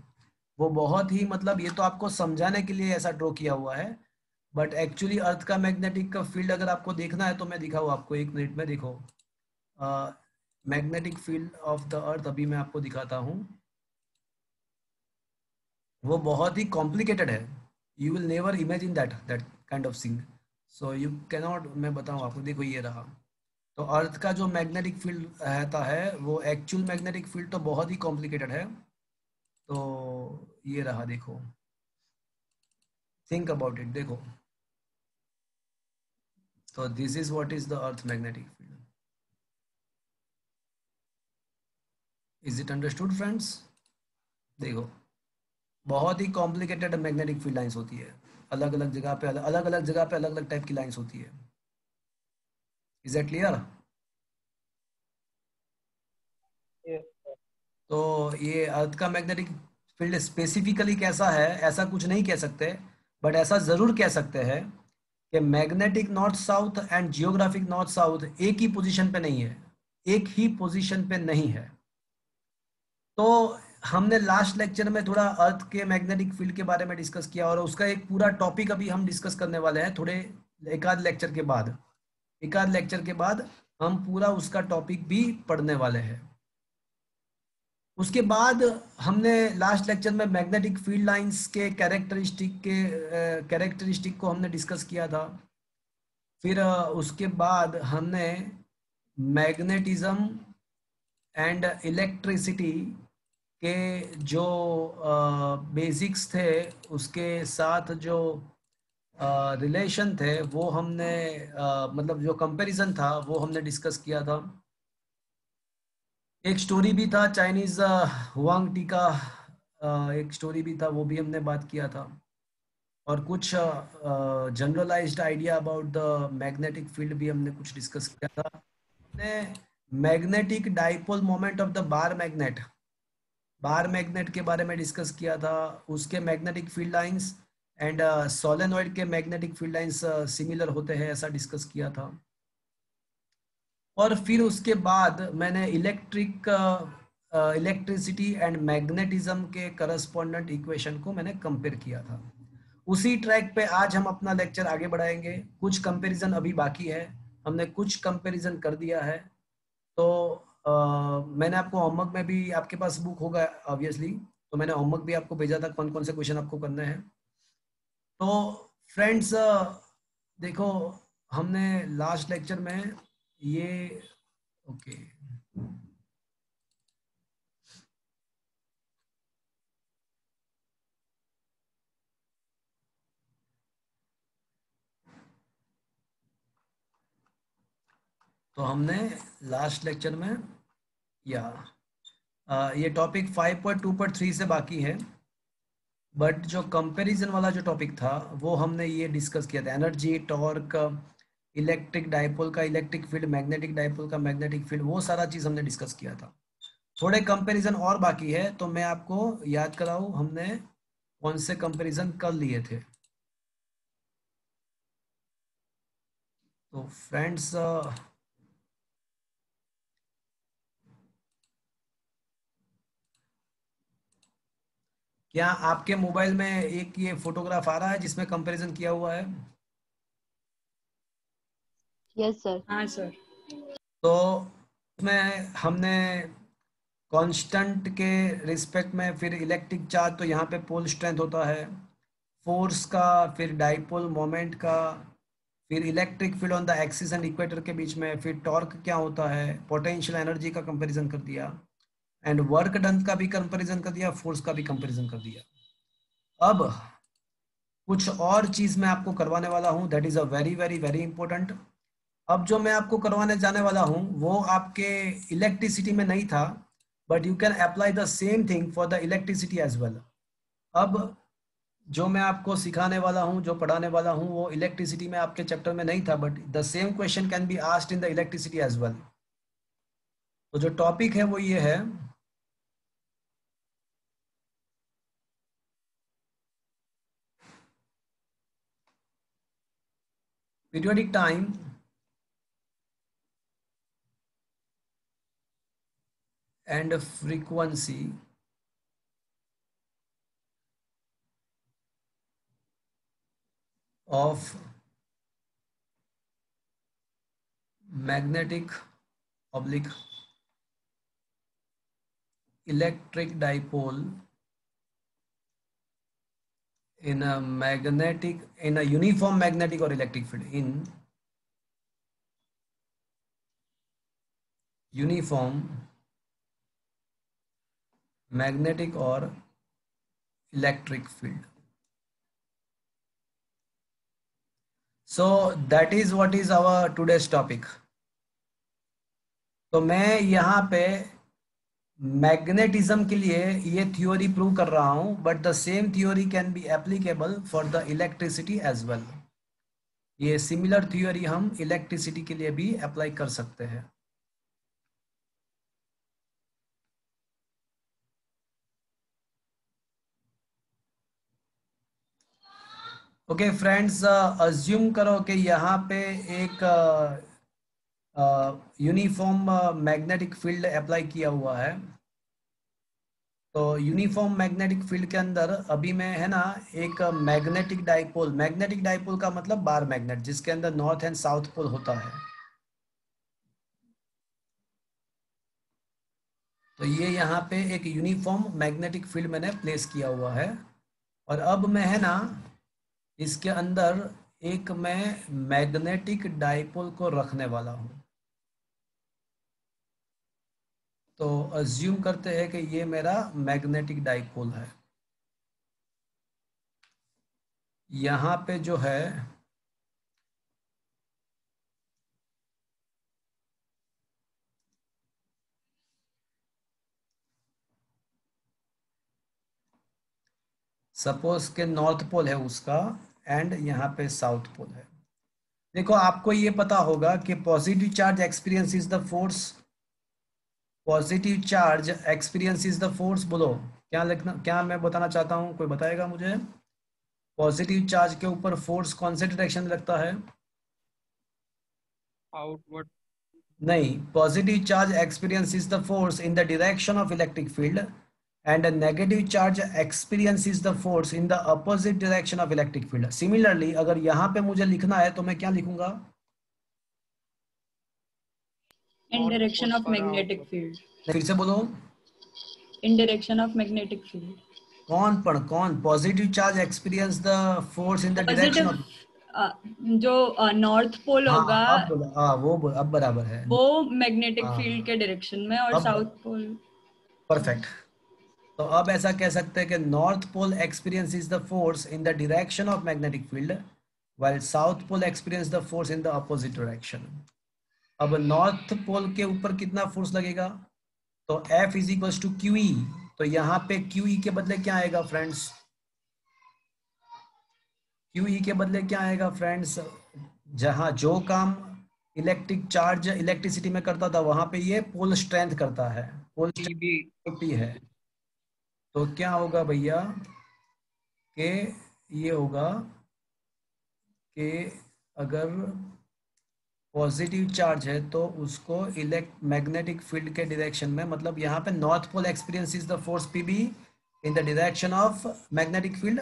वो बहुत ही, मतलब ये तो आपको समझाने के लिए ऐसा ड्रॉ किया हुआ है, बट एक्चुअली अर्थ का मैग्नेटिक का फील्ड अगर आपको देखना है तो मैं दिखाऊँ आपको, एक मिनट में देखो। मैग्नेटिक फील्ड ऑफ द अर्थ अभी मैं आपको दिखाता हूँ। वो बहुत ही कॉम्प्लिकेटेड है, you will never imagine that that kind of thing. So you cannot, मैं बताऊँ आपको, देखो ये रहा। तो अर्थ का जो मैग्नेटिक फील्ड रहता है वो एक्चुअल मैग्नेटिक फील्ड तो बहुत ही कॉम्प्लिकेटेड है। तो ये रहा, देखो, थिंक अबाउट इट, देखो। तो this is what is the earth magnetic field. Is it understood friends? देखो, बहुत ही कॉम्प्लिकेटेड मैग्नेटिक फील्ड लाइंस होती है, अलग अलग जगह पे अलग अलग जगह पे अलग अलग टाइप की लाइंस होती है। Is that clear? yes, तो ये अर्थ का मैग्नेटिक फील्ड स्पेसिफिकली कैसा है ऐसा कुछ नहीं कह सकते, बट ऐसा जरूर कह सकते हैं कि magnetic north south and geographic north south एक ही पोजीशन पे नहीं है, एक ही पोजीशन पे नहीं है। तो हमने लास्ट लेक्चर में थोड़ा अर्थ के मैग्नेटिक फील्ड के बारे में डिस्कस किया, और उसका एक पूरा टॉपिक अभी हम डिस्कस करने वाले हैं थोड़े एक आध लेक्चर के बाद। एक आध लेक्चर के बाद हम पूरा उसका टॉपिक भी पढ़ने वाले हैं। उसके बाद हमने लास्ट लेक्चर में मैग्नेटिक फील्ड लाइंस के कैरेक्टरिस्टिक को हमने डिस्कस किया था। फिर उसके बाद हमने मैग्नेटिज्म एंड इलेक्ट्रिसिटी के जो बेसिक्स थे उसके साथ जो रिलेशन थे वो हमने मतलब जो कंपैरिजन था वो हमने डिस्कस किया था। एक स्टोरी भी था चाइनीज हुआंग टी का, एक स्टोरी भी था, वो भी हमने बात किया था। और कुछ generalised idea about the magnetic field भी हमने कुछ डिस्कस किया था। हमने magnetic dipole moment of the bar magnet के बारे में डिस्कस किया था। उसके magnetic field lines and solenoid के मैग्नेटिक फील्ड लाइंस सिमिलर होते हैं ऐसा डिस्कस किया था। और फिर उसके बाद मैंने इलेक्ट्रिसिटी एंड मैग्नेटिज्म के करस्पॉन्डेंट इक्वेशन को मैंने कंपेयर किया था। उसी ट्रैक पे आज हम अपना लेक्चर आगे बढ़ाएंगे। कुछ कंपैरिजन अभी बाकी है, हमने कुछ कंपैरिजन कर दिया है। तो मैंने आपको होमवर्क में भी, आपके पास बुक होगा ऑब्वियसली, तो मैंने होमवर्क भी आपको भेजा था कौन कौन से क्वेश्चन आपको करने हैं। तो फ्रेंड्स देखो, हमने लास्ट लेक्चर में ये ओके तो हमने लास्ट लेक्चर में ये टॉपिक 5.2.3 से बाकी है, बट जो कंपैरिजन वाला जो टॉपिक था वो हमने ये डिस्कस किया था। एनर्जी, टॉर्क, इलेक्ट्रिक डाइपोल का इलेक्ट्रिक फील्ड, मैग्नेटिक डाइपोल का मैग्नेटिक फील्ड, वो सारा चीज हमने डिस्कस किया था। थोड़े कंपैरिजन और बाकी है, तो मैं आपको याद कराऊं हमने कौन से कंपैरिजन कर लिए थे। तो फ्रेंड्स क्या आपके मोबाइल में एक ये फोटोग्राफ आ रहा है जिसमें कंपैरिजन किया हुआ है? Yes sir. हाँ सर। तो उसमें हमने कांस्टेंट के रिस्पेक्ट में, फिर इलेक्ट्रिक चार्ज तो यहाँ पे पोल स्ट्रेंथ होता है, फोर्स का, फिर डाइपोल मोमेंट का, फिर electric field on the axis and equator के बीच में, फिर टॉर्क क्या होता है, पोटेंशियल एनर्जी का कंपैरिजन कर दिया, एंड वर्क डन का भी कंपैरिजन कर दिया, फोर्स का भी कंपैरिजन कर दिया। अब कुछ और चीज मैं आपको करवाने वाला हूं, that is a very very very important. अब जो मैं आपको करवाने जाने वाला हूं वो आपके इलेक्ट्रिसिटी में नहीं था, but you can apply the same thing for the electricity as well. अब जो मैं आपको सिखाने वाला हूं, जो पढ़ाने वाला हूं, वो इलेक्ट्रिसिटी में आपके चैप्टर में नहीं था, but the same question can be asked in the electricity as well. तो जो टॉपिक है वो ये है, periodic time and frequency of magnetic oblique electric dipole in a uniform magnetic or electric field, in uniform magnetic or electric field. So that is what is our today's topic. तो मैं यहाँ पे magnetism के लिए ये theory prove कर रहा हूं, but the same theory can be applicable for the electricity as well. ये सिमिलर थ्योरी हम इलेक्ट्रिसिटी के लिए भी अप्लाई कर सकते हैं। ओके फ्रेंड्स, अज्यूम करो कि यहाँ पे एक यूनिफॉर्म मैग्नेटिक फील्ड अप्लाई किया हुआ है। तो यूनिफॉर्म मैग्नेटिक फील्ड के अंदर अभी मैं है ना एक मैग्नेटिक डाइपोल का मतलब बार मैग्नेट, जिसके अंदर नॉर्थ एंड साउथ पोल होता है। तो ये यहाँ पे एक यूनिफॉर्म मैग्नेटिक फील्ड मैंने प्लेस किया हुआ है, और अब मैं है ना इसके अंदर एक मैं मैग्नेटिक डाइपोल को रखने वाला हूँ। तो अज्यूम करते हैं कि ये मेरा मैग्नेटिक डाइपोल है। यहाँ पे जो है सपोज के नॉर्थ पोल है उसका, एंड यहाँ पे साउथ पोल है। देखो आपको ये पता होगा कि positive charge experience the force, positive charge experience the force. बोलो क्या लिखना, क्या मैं बताना चाहता हूँ, कोई बताएगा मुझे? पॉजिटिव चार्ज के ऊपर फोर्स कौन से डायरेक्शन में लगता है? आउटवर्ड। नहीं, positive charge experience the force in the direction of electric field, and negative charge experience the force in the opposite direction of electric field. Similarly अगर यहाँ पे मुझे लिखना है तो मैं क्या लिखूंगा? In direction of magnetic field. फिर से बोलो। In direction of magnetic field. कौन positive charge experience the force in the direction positive, of. जो नॉर्थ पोल हाँ होगा अब बोलो, हाँ वो बोलो, अब बराबर है। वो मैग्नेटिक फील्ड हाँ के डायरेक्शन में, और अब साउथ पोल। परफेक्ट। तो अब ऐसा कह सकते हैं कि north pole experience is the force in the direction of magnetic field, while south pole experience the force in the opposite direction. अब नॉर्थ पोल के ऊपर कितना फोर्स लगेगा? तो F is equal to Q E. तो यहाँ पे Q E के बदले क्या आएगा फ्रेंड्स? क्यू ई के बदले क्या आएगा फ्रेंड्स? जहां जो काम इलेक्ट्रिक चार्ज इलेक्ट्रिसिटी में करता था, वहां पे ये पोल स्ट्रेंथ करता है, पोल टीबी। स्ट्रेंथ है। तो क्या होगा भैया कि ये होगा कि अगर पॉजिटिव चार्ज है तो उसको इलेक्ट मैग्नेटिक फील्ड के डायरेक्शन में, मतलब यहाँ पे north pole experience is the force PB in the direction of magnetic field,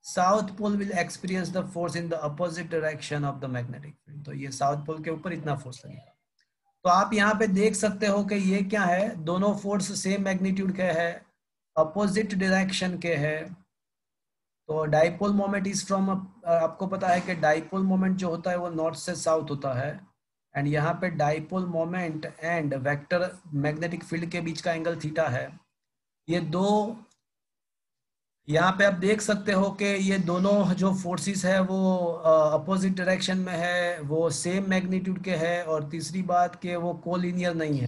south pole will experience the force in the opposite direction of the magnetic field. तो ये south pole के ऊपर इतना फोर्स लगेगा। तो आप यहाँ पे देख सकते हो कि ये क्या है, दोनों फोर्स सेम मैग्नीट्यूड के है, अपोजिट डायरेक्शन के है। तो डाइपोल मोमेंट इज फ्रॉम, आपको पता है कि डाइपोल मोमेंट जो होता है वो नॉर्थ से साउथ होता है, एंड यहाँ पे dipole moment and vector magnetic field के बीच का एंगल थीटा है। ये दो, यहाँ पे आप देख सकते हो कि ये दोनों जो फोर्सेस है वो अपोजिट डायरेक्शन में है, वो सेम मैग्नीट्यूड के है, और तीसरी बात कि वो कोलिनियर नहीं है।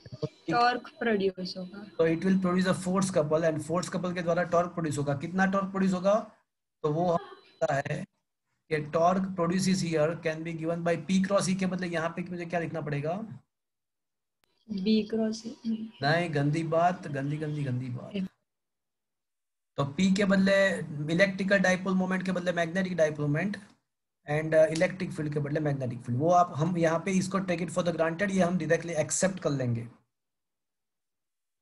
टॉर्क प्रोड्यूस होगा। तो it will produce a force couple, and force couple के द्वारा टॉर्क प्रोड्यूस होगा। कितना टॉर्क प्रोड्यूस होगा? तो वो होता है कि torque produce here can be given by P cross E के बदले यहाँ पे मुझे क्या लिखना पड़ेगा? B cross. नहीं, गंदी बात, गंदी गंदी गंदी बात। तो पी के बदले इलेक्ट्रिकल डाइपोल मोमेंट के बदले magnetic dipole moment, and electric field के बदले मैग्नेटिक फील्ड। वो आप हम यहाँ पे इसको take it for the granted, ये हम डायरेक्टली एक्सेप्ट कर लेंगे।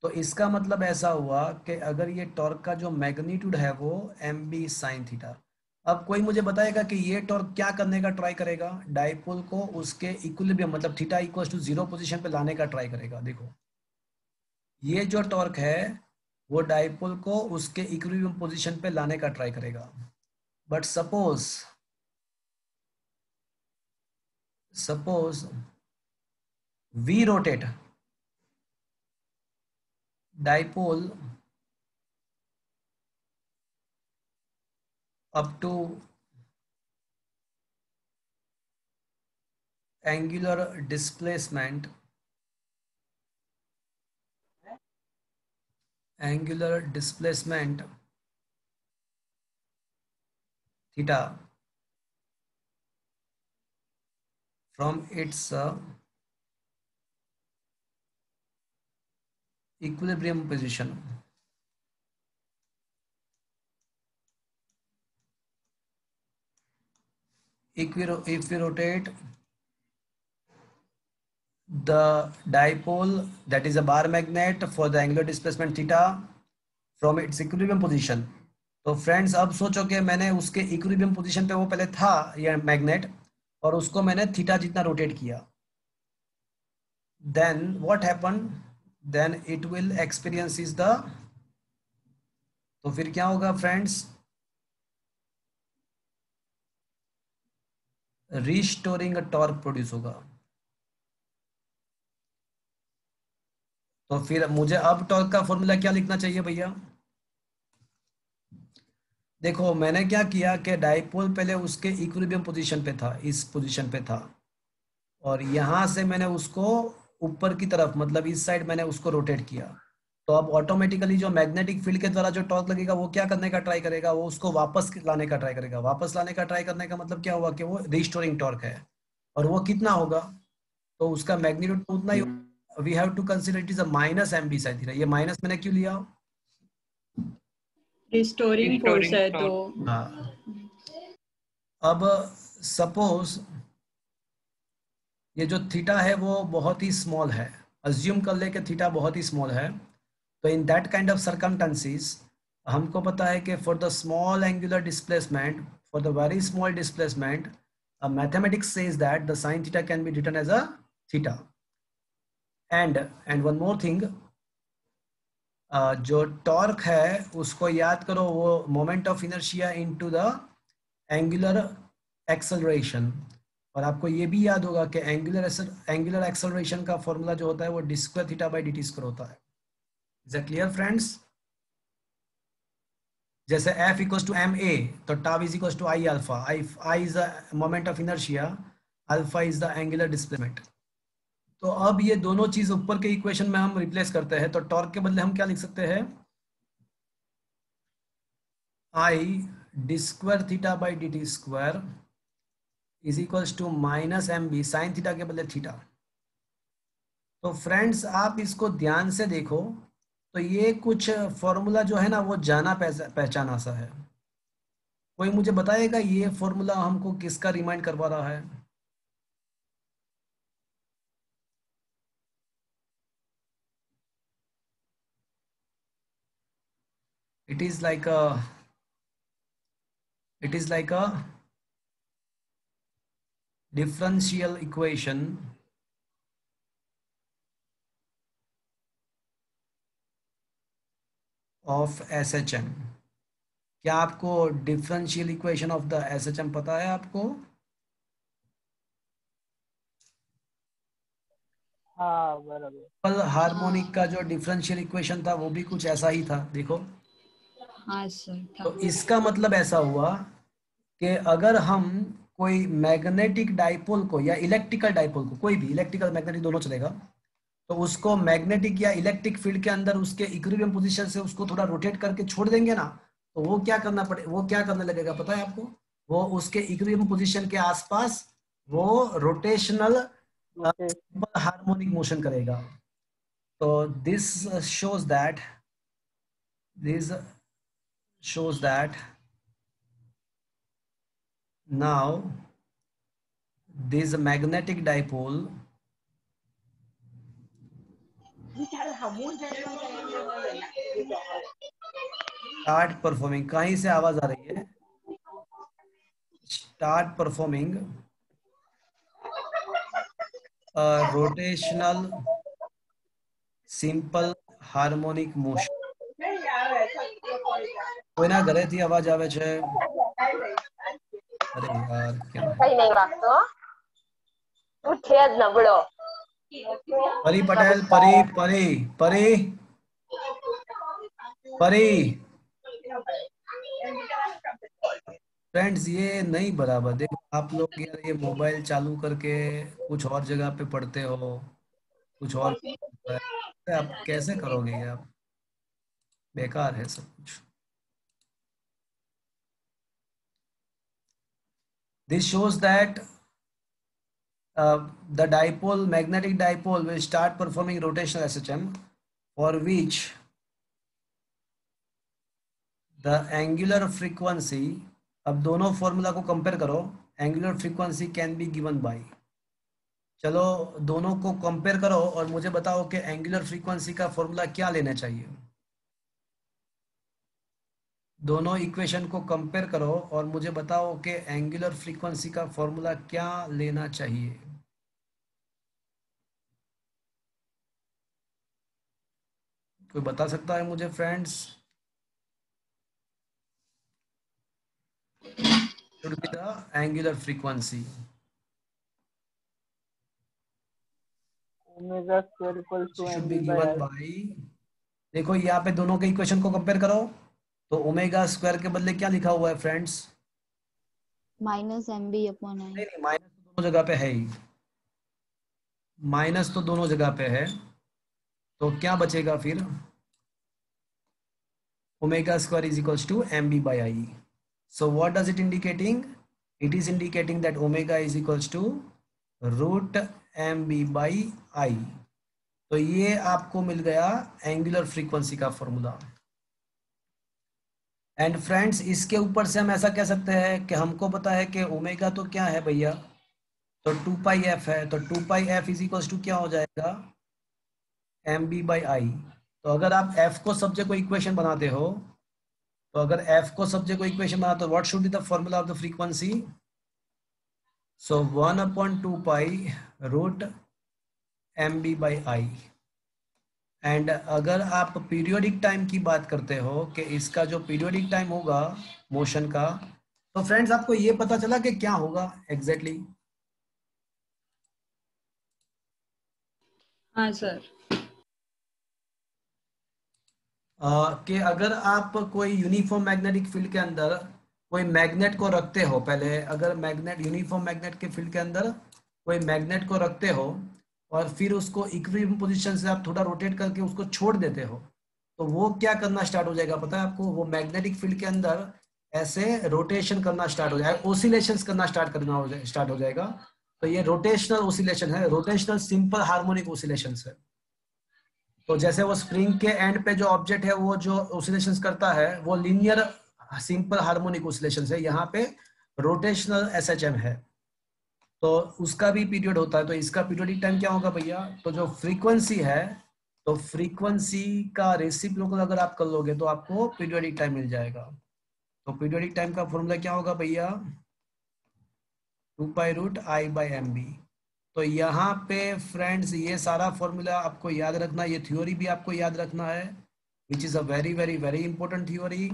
तो इसका मतलब ऐसा हुआ कि अगर ये टॉर्क का जो मैग्नीट्यूड है वो एम बी साइन थीटा। अब कोई मुझे बताएगा कि ये टॉर्क क्या करने का ट्राई करेगा? डाइपोल को उसके इक्विलिब्रियम मतलब थीटा इक्वल टू 0 पोजीशन पे लाने का ट्राई करेगा। देखो ये जो टॉर्क है वो डाइपोल को उसके इक्विलिब्रियम पोजीशन पे लाने का ट्राई करेगा। But suppose we rotate dipole up to angular displacement angular displacement theta from its equilibrium position. If we rotate the dipole, that is a bar magnet, for the angular displacement theta from its equilibrium position. तो friends अब सोचो कि मैंने उसके equilibrium position पे वो पहले था ये मैग्नेट, और उसको मैंने थीटा जितना रोटेट किया, then what happen, then it will experience is the, तो फिर क्या होगा फ्रेंड्स, रिस्टोरिंग टॉर्क प्रोड्यूस होगा। तो फिर मुझे अब टॉर्क का फॉर्मूला क्या लिखना चाहिए भैया? देखो मैंने क्या किया कि डाइपोल पहले उसके इक्विलिब्रियम पोजीशन पे था, इस पोजीशन पे था, और यहां से मैंने उसको ऊपर की तरफ, मतलब इस साइड मैंने उसको रोटेट किया। तो अब ऑटोमेटिकली जो मैग्नेटिक फील्ड के द्वारा जो टॉर्क लगेगा वो क्या करने का ट्राई करेगा, वो उसको वापस लाने का ट्राई करेगा। वापस लाने का ट्राई करने का मतलब क्या हुआ कि वो रिस्टोरिंग टॉर्क है, और वो कितना होगा, तो उसका मैग्नीट्यूड उतना ही, we have to consider it is a minus M B sine theta. ये माइनस मैंने क्यों लिया? रिस्टोरिंग फोर्स है तो। हाँ, अब सपोज ये जो थीटा है वो बहुत ही स्मॉल है, अज्यूम कर ले कि थीटा बहुत ही स्मॉल है, तो in that kind of circumstances हमको पता है कि for the small angular displacement, for the very small displacement, mathematics says that the sine theta can be written as a theta. And one more thing, जो torque है उसको याद करो, वो moment of inertia into the angular acceleration, और आपको ये भी याद होगा कि एंगुलर एक्सेलरेशन का फॉर्मूला जो होता है वो D square theta by D T square होता है। Is it clear friends? जैसे F equals to M A, तो tau is equals to I alpha, I is the moment of inertia, alpha is the angular displacement. तो अब ये दोनों चीज ऊपर के इक्वेशन में हम रिप्लेस करते हैं, तो टॉर्क के बदले हम क्या लिख सकते हैं, I d square theta by D T square is equals to minus M B sine theta के बदले थीटा। तो फ्रेंड्स आप इसको ध्यान से देखो, तो ये कुछ फॉर्मूला जो है ना वो जाना पहचाना सा है। कोई मुझे बताएगा ये फॉर्मूला हमको किसका रिमाइंड करवा रहा है? It is like a differential equation of SHM. क्या आपको differential equation of the SHM पता है आपको? हाँ बराबर। कल हार्मोनिक का जो डिफरेंशियल इक्वेशन था वो भी कुछ ऐसा ही था, देखो। हाँ सर था। तो इसका मतलब ऐसा हुआ कि अगर हम कोई मैग्नेटिक डाइपोल को या इलेक्ट्रिकल डाइपोल को, कोई भी इलेक्ट्रिकल मैग्नेटिक दोनों चलेगा, तो उसको मैग्नेटिक या इलेक्ट्रिक फील्ड के अंदर उसके इक्विलिब्रियम पोजीशन से उसको थोड़ा रोटेट करके छोड़ देंगे ना, तो वो क्या करने लगेगा पता है आपको? वो उसके इक्विलिब्रियम पोजीशन के आसपास वो रोटेशनल हार्मोनिक मोशन करेगा। तो this shows that now this magnetic dipole start performing, कहीं से आवाज आ रही है, start performing a rotational simple harmonic motion। કોઈના ઘરેથી અવાજ આવે છે? અરે યાર કેમ? કઈ નહીં વાગતો તું છે જ નબળો પરી પટેલ, પરી પરી પરી परी। फ्रेंड्स ये नहीं बराबर, देखो आप लोग यार ये मोबाइल चालू करके कुछ और जगह पे पढ़ते हो, कुछ और आप कैसे करोगे ये आप? बेकार है सब कुछ। This shows that the dipole, magnetic dipole, will start performing rotational SHM, for which the angular frequency, अब दोनों फॉर्मूला को कंपेयर करो, angular frequency can be given bye, चलो दोनों को कंपेयर करो और मुझे बताओ कि एंगुलर फ्रीक्वेंसी का फॉर्मूला क्या लेना चाहिए। दोनों इक्वेशन को कंपेयर करो और मुझे बताओ कि एंगुलर फ्रीक्वेंसी का फॉर्मूला क्या लेना चाहिए। कोई बता सकता है मुझे friends? should be the angular frequency? Omega square equals to should m be b by given I. by, देखो यहाँ पे दोनों के इक्वेशन को कंपेयर करो, तो ओमेगा स्क्वायर के बदले क्या लिखा हुआ है फ्रेंड्स? -mb/i। नहीं, माइनस तो दोनों जगह पे है ही, माइनस तो दोनों जगह पे है, तो क्या बचेगा फिर? Omega square is equals to m b by I. So what does it indicating? It is indicating that omega is equals to root m b by I. तो ये आपको मिल गया एंगुलर फ्रीक्वेंसी का फॉर्मूला। एंड फ्रेंड्स, इसके ऊपर से हम ऐसा कह सकते हैं कि हमको पता है कि ओमेगा तो क्या है भैया, तो 2 पाई एफ है, तो 2 pi f is equals to क्या हो जाएगा? M b by I. तो अगर आप एफ को सब्जेक्ट को इक्वेशन बनाते हो, तो अगर एफ को सब्जेक्ट को इक्वेशन बनाते हो, what should be the formula of the frequency? So 1/2 pi root m b by I. And अगर आप पीरियोडिक टाइम की बात करते हो कि इसका जो पीरियोडिक टाइम होगा मोशन का, तो फ्रेंड्स आपको ये पता चला कि क्या होगा एग्जैक्टली? हाँ सर। कि अगर आप कोई यूनिफॉर्म मैग्नेटिक फील्ड के अंदर कोई मैग्नेट को रखते हो, पहले अगर मैग्नेट यूनिफॉर्म मैग्नेट के फील्ड के अंदर कोई मैग्नेट को रखते हो और फिर उसको इक्विलिब्रियम पोजीशन से आप थोड़ा रोटेट करके उसको छोड़ देते हो, तो वो क्या करना स्टार्ट हो जाएगा पता है आपको? वो मैग्नेटिक फील्ड के अंदर ऐसे रोटेशन करना स्टार्ट हो जाएगा, ओसिलेशंस करना स्टार्ट हो जाएगा। तो ये रोटेशनल ओसिलेशन है, रोटेशनल सिंपल हार्मोनिक ओसिलेशंस है। तो जैसे वो स्प्रिंग के एंड पे जो ऑब्जेक्ट है वो जो ओसिलेशंस करता है वो लीनियर सिंपल हार्मोनिक ओसिलेशंस है, यहाँ पे रोटेशनल एसएचएम है। तो उसका भी पीरियड होता है, तो इसका पीरियोडिक टाइम क्या होगा भैया? तो जो फ्रीक्वेंसी है, तो फ्रीक्वेंसी का रेसिप्रोकल अगर आप कर लोगे तो आपको पीरियोडिक टाइम मिल जाएगा। तो पीरियोडिक टाइम का फॉर्मूला क्या होगा भैया? 2 pi root I by m b. तो यहाँ पे फ्रेंड्स ये सारा फॉर्मूला आपको याद रखना, ये थ्योरी भी आपको याद रखना है, which is a very very very important theory.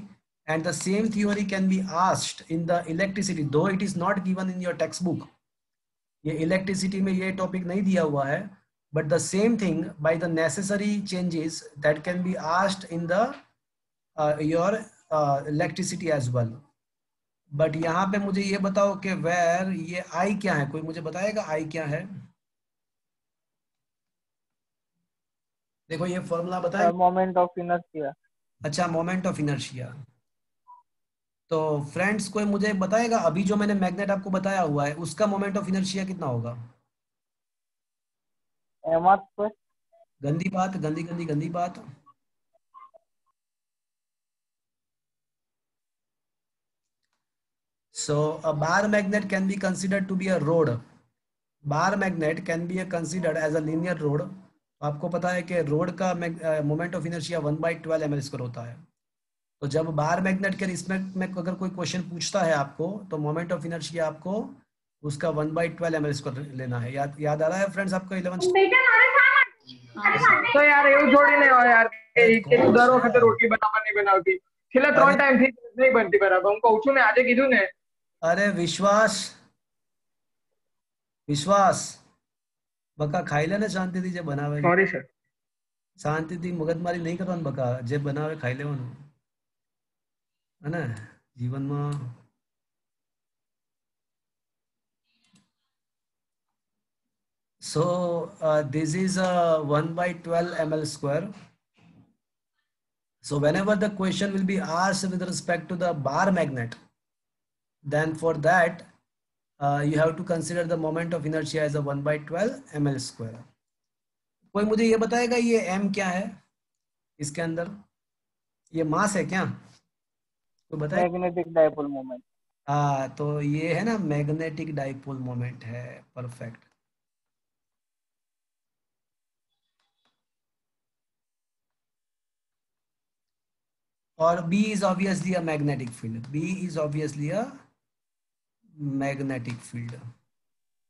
And the same theory can be asked in the electricity, though it is not given in your text book. ये इलेक्ट्रिसिटी में ये टॉपिक नहीं दिया हुआ है, but the same thing by the necessary changes that can be asked in the your electricity as well. But यहाँ पे मुझे ये बताओ कि वेर ये आई क्या है? कोई मुझे बताएगा आई क्या है? देखो ये फॉर्मूला बताएगा। Moment of inertia. अच्छा, मोमेंट ऑफ इनर्शिया। तो फ्रेंड्स कोई मुझे बताएगा अभी जो मैंने मैग्नेट आपको बताया हुआ है उसका मोमेंट ऑफ इनर्शिया कितना होगा? M r square. गंदी बात, गंदी गंदी गंदी बात। So a bar magnet can be considered to be a rod. Bar magnet can be considered as a linear rod. आपको पता है कि रोड का moment of inertia 1/12 ml square होता है। तो जब बार मैग्नेट के रिस्पेक्ट में अगर कोई क्वेश्चन पूछता है आपको, तो मोमेंट ऑफ इनर्शिया आपको उसका 1/12 ml स्क्वायर लेना है। याद आ रहा है फ्रेंड्स आपको 11th? તો યાર એવું જોડીને હોય યાર કે દર વખતે રોટલી બનાવવાની બનાવતી છેલ્લા 3 ટાઈમ થી નહીં બનતી બરાબર હું કહું છું ને આજે કીધું ને अरे विश्वास, विश्वास बका खाई लेने शांति थी जे बनावे। સોરી સર शांति थी मगजमारी नहीं करवान बका, जे बनावे खाई लेवानुं है ने जीवन में। So this is a 1/12 ml square. So whenever the question will be asked with respect to the bar magnet, then for that you have to consider the moment of inertia as a 1/12 ml square. कोई मुझे ये बताएगा ये m क्या है इसके अंदर? ये मास है क्या? कोई बताए? Magnetic dipole moment. हाँ, तो ये है ना मैग्नेटिक डाइपोल मोमेंट है। परफेक्ट। और B is obviously a magnetic field. B is obviously a magnetic field.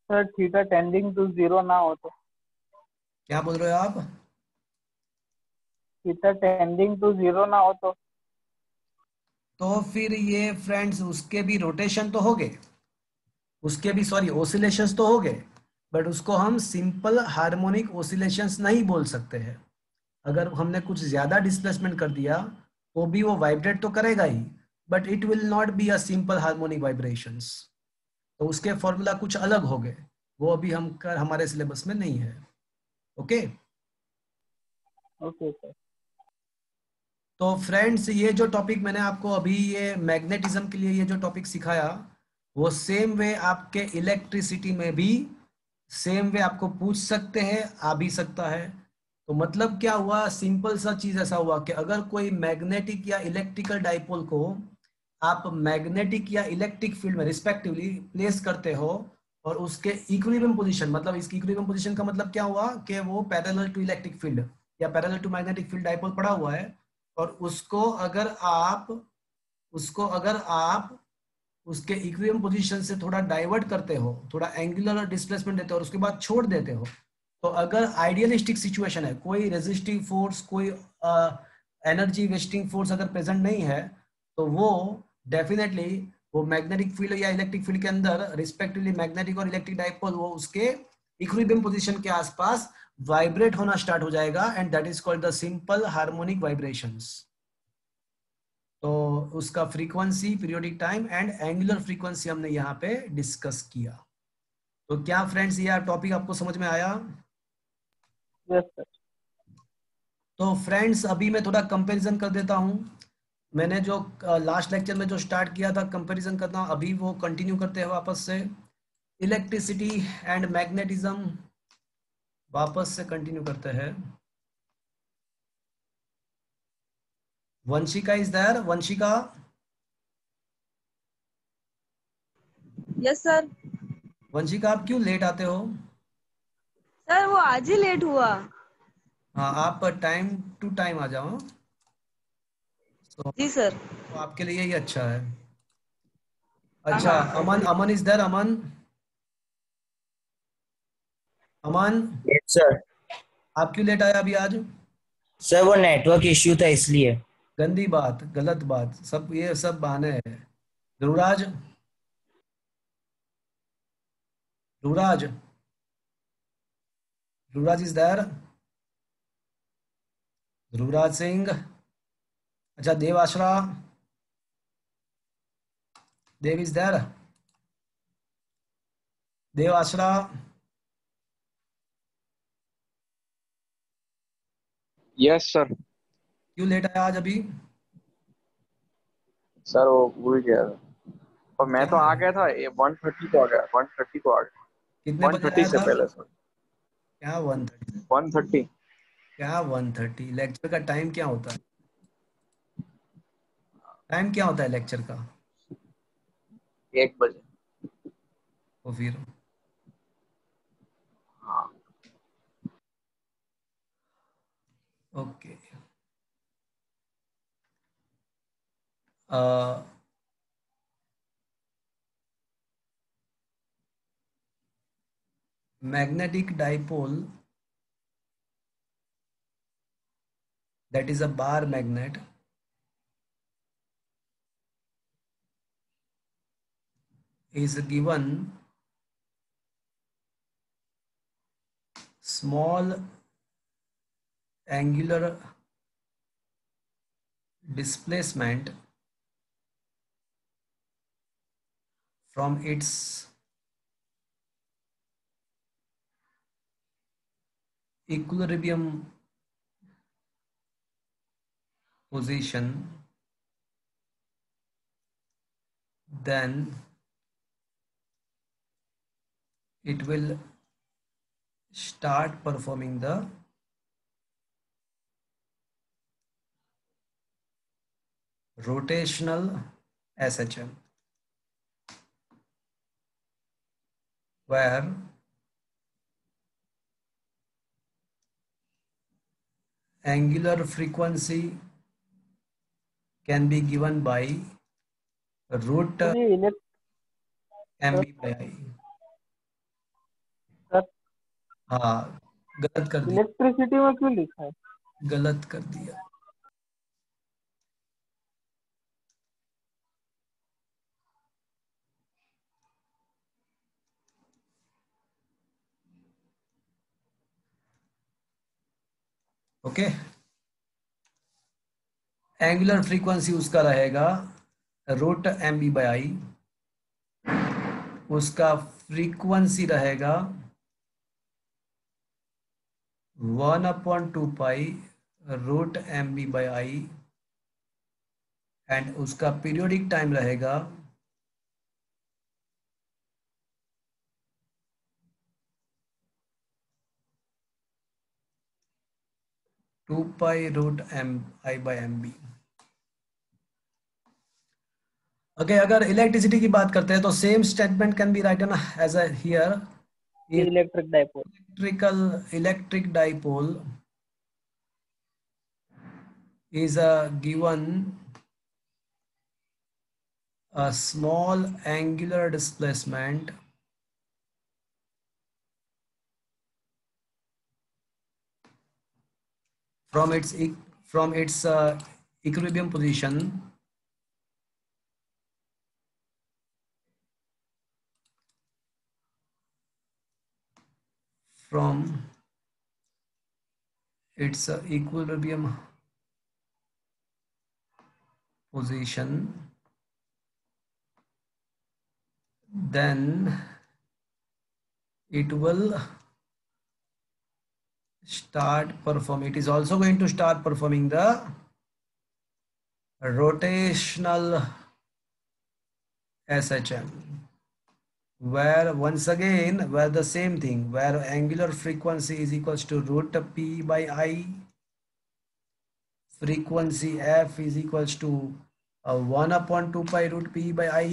Sir theta tending to 0 ना हो तो? क्या बोल रहे हो आप? थीटा टेंडिंग टू 0 ना हो तो फिर ये फ्रेंड्स उसके भी रोटेशन तो हो गए, उसके भी सॉरी ओसिलेशंस तो हो गए, बट उसको हम सिंपल हार्मोनिक ओसिलेशंस नहीं बोल सकते हैं। अगर हमने कुछ ज्यादा डिस्प्लेसमेंट कर दिया तो भी वो वाइब्रेट तो करेगा ही, but it will not be a simple harmonic vibrations. तो उसके फॉर्मूला कुछ अलग हो गए, वो अभी हमारे सिलेबस में नहीं है। Okay okay sir. तो फ्रेंड्स ये जो टॉपिक मैंने आपको अभी ये मैग्नेटिज्म के लिए ये जो टॉपिक सिखाया, वो सेम वे आपके इलेक्ट्रिसिटी में भी सेम वे आपको पूछ सकते हैं, आ भी सकता है। तो मतलब क्या हुआ, सिंपल सा चीज ऐसा हुआ कि अगर कोई मैग्नेटिक या इलेक्ट्रिकल डाइपोल को आप मैग्नेटिक या इलेक्ट्रिक फील्ड में रिस्पेक्टिवली प्लेस करते हो और उसके इक्विलिब्रियम पोजीशन, मतलब इसकी इक्विलिब्रियम पोजीशन का मतलब क्या हुआ कि वो पैरेलल टू इलेक्ट्रिक फील्ड या parallel to magnetic field dipole पड़ा हुआ है, और उसको अगर आप उसके इक्विलिब्रियम पोजीशन से थोड़ा डाइवर्ट करते हो, थोड़ा एंगुलर डिस्प्लेसमेंट देते हो और उसके बाद छोड़ देते हो, तो अगर आइडियलिस्टिक सिचुएशन है, कोई रेजिस्टिव फोर्स, कोई एनर्जी वेस्टिंग फोर्स अगर प्रेजेंट नहीं है, तो वो डेफिनेटली वो मैग्नेटिक फील्ड या इलेक्ट्रिक फील्ड के अंदर रिस्पेक्टिवली मैग्नेटिक और इलेक्ट्रिक डाइपोल वो उसके इक्विलिब्रियम पोजीशन के आसपास वाइब्रेट होना स्टार्ट हो जाएगा, and that is called the simple harmonic vibrations. तो उसका frequency, periodic time and angular frequency हमने यहाँ पे डिस्कस किया। तो क्या फ्रेंड्स ये टॉपिक आपको समझ में आया? Yes sir. तो फ्रेंड्स अभी मैं थोड़ा कंपैरिजन कर देता हूँ। मैंने जो लास्ट लेक्चर में जो स्टार्ट किया था कंपैरिजन करना, अभी वो कंटिन्यू करते हैं वापस से। इलेक्ट्रिसिटी एंड मैग्नेटिज्म वापस से कंटिन्यू करते हैं। Vanshika is there? Vanshika? Yes sir. Vanshika आप क्यों लेट आते हो? सर वो आज ही लेट हुआ। हाँ, आप टाइम टू टाइम आ जाओ। जी सर। तो आपके लिए ही अच्छा है। अच्छा, Aman, Aman is there? Aman, Aman yes sir. आप क्यों लेट आया अभी आज? सर वो नेटवर्क इश्यू था इसलिए। गंदी बात, गलत बात, सब ये सब बहाने हैं। Dhruvraj, Dhruvraj, Dhruvraj is there? ध्रुवराज सिंह। अच्छा, Dev Ashra, Dev is there? Dev Ashra, yes sir. क्यों लेट आया आज अभी? सर वो भूल गया था, और मैं तो क्या आ गया था, ये 1:30 को आ गया, 1:30 को आ गया। कितने बजे 1:30 आया से था? पहले सर। क्या 1:30? 1:30। क्या 1:30? लेक्चर का टाइम क्या होता है? टाइम क्या होता है लेक्चर का? 1 बजे। तो फिर हाँ okay. magnetic dipole, that is a bar magnet, is given small angular displacement from its equilibrium position, then it will start performing the rotational SHM, where angular frequency can be given by root ये mb by I. हाँ, गलत कर दिया, electricity में क्यों लिखा है? गलत कर दिया। ओके, एंगुलर फ्रीक्वेंसी उसका रहेगा root m b by I, उसका फ्रीक्वेंसी रहेगा 1/2 root m b by I, and उसका पीरियोडिक टाइम रहेगा 2 root m I by m b. Okay, अगर इलेक्ट्रिसिटी की बात करते हैं तो same statement can be written as a here electric dipole is given a small angular displacement from its equilibrium position from its equilibrium position, then it will start performing. It is also going to start performing the rotational SHM, where once again, where the same thing, where angular frequency is equals to root p by I, frequency f is equals to 1/2 root p by I,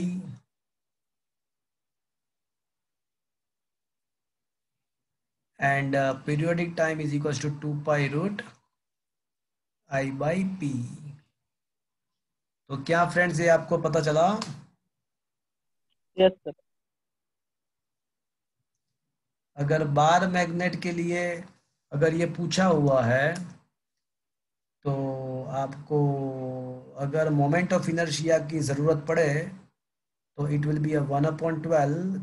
and periodic time is equals to 2 root I by p। तो क्या friends ये आपको पता चला? Yes sir. अगर बार magnet के लिए अगर ये पूछा हुआ है तो आपको अगर मोमेंट ऑफ इनर्शिया की ज़रूरत पड़े तो it will be 1/12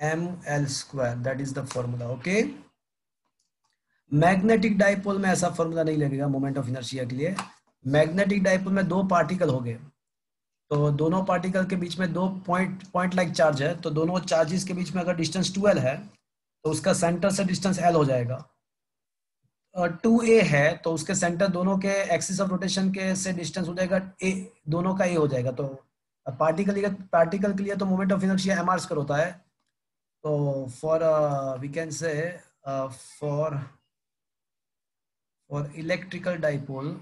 ml², that is the formula. Okay, magnetic dipole में ऐसा फॉर्मूला नहीं लगेगा मोमेंट ऑफ इनर्शिया के लिए। मैग्नेटिक डाइपोल में दो पार्टिकल हो गए, तो दोनों पार्टिकल के बीच में दो पॉइंट लाइक चार्ज है, तो दोनों चार्जेस के बीच में अगर डिस्टेंस 2l है तो उसका सेंटर से डिस्टेंस l हो जाएगा। 2a है तो उसके सेंटर दोनों के एक्सिस ऑफ रोटेशन के से डिस्टेंस हो जाएगा a, दोनों का a हो जाएगा। तो पार्टिकल के लिए तो मोमेंट ऑफ इनर्शिया mr² होता है। तो for we can say for electrical dipole,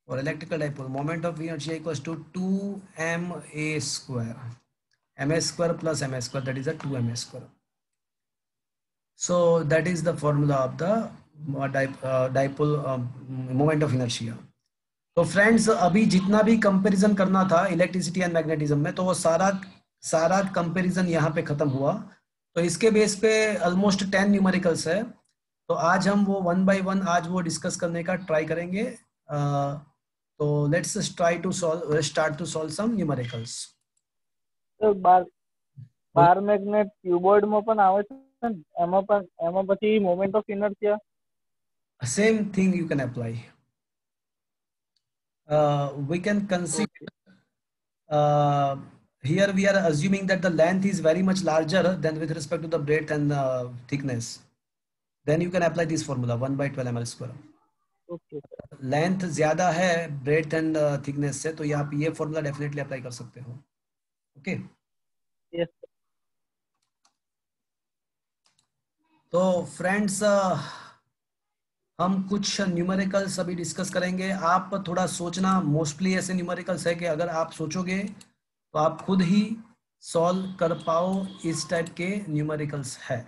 moment of inertia equals to 2ma², ma² plus ma², that is a 2ma². So that is the formula of the dipole moment of inertia. तो friends अभी जितना भी comparison करना था electricity and magnetism में, तो वो सारा कंपैरिजन यहाँ पे खत्म हुआ। तो इसके बेस पे ऑलमोस्ट 10 न्यूमेरिकल्स है, तो आज हम वो 1 by 1 आज वो डिस्कस करने का ट्राई करेंगे। तो let's start to solve some numericals. તો બાર મેગ્નેટ ક્યુબોઇડ માં પણ આવે છે ને, એમાં પછી moment of inertia same thing you can apply. We can consider here we are assuming that the length is very much larger than with respect to the breadth and thickness. then you can apply this formula 1 by 12 ml square. Okay length ज्यादा है breath and thickness से, तो ये आप ये formula definitely apply कर सकते हो. ओके यस तो फ्रेंड्स हम कुछ न्यूमेरिकल्स अभी डिस्कस करेंगे. आप थोड़ा सोचना, मोस्टली ऐसे न्यूमेरिकल्स है कि अगर आप सोचोगे तो आप खुद ही सॉल्व कर पाओ. इस टाइप के न्यूमेरिकल्स है.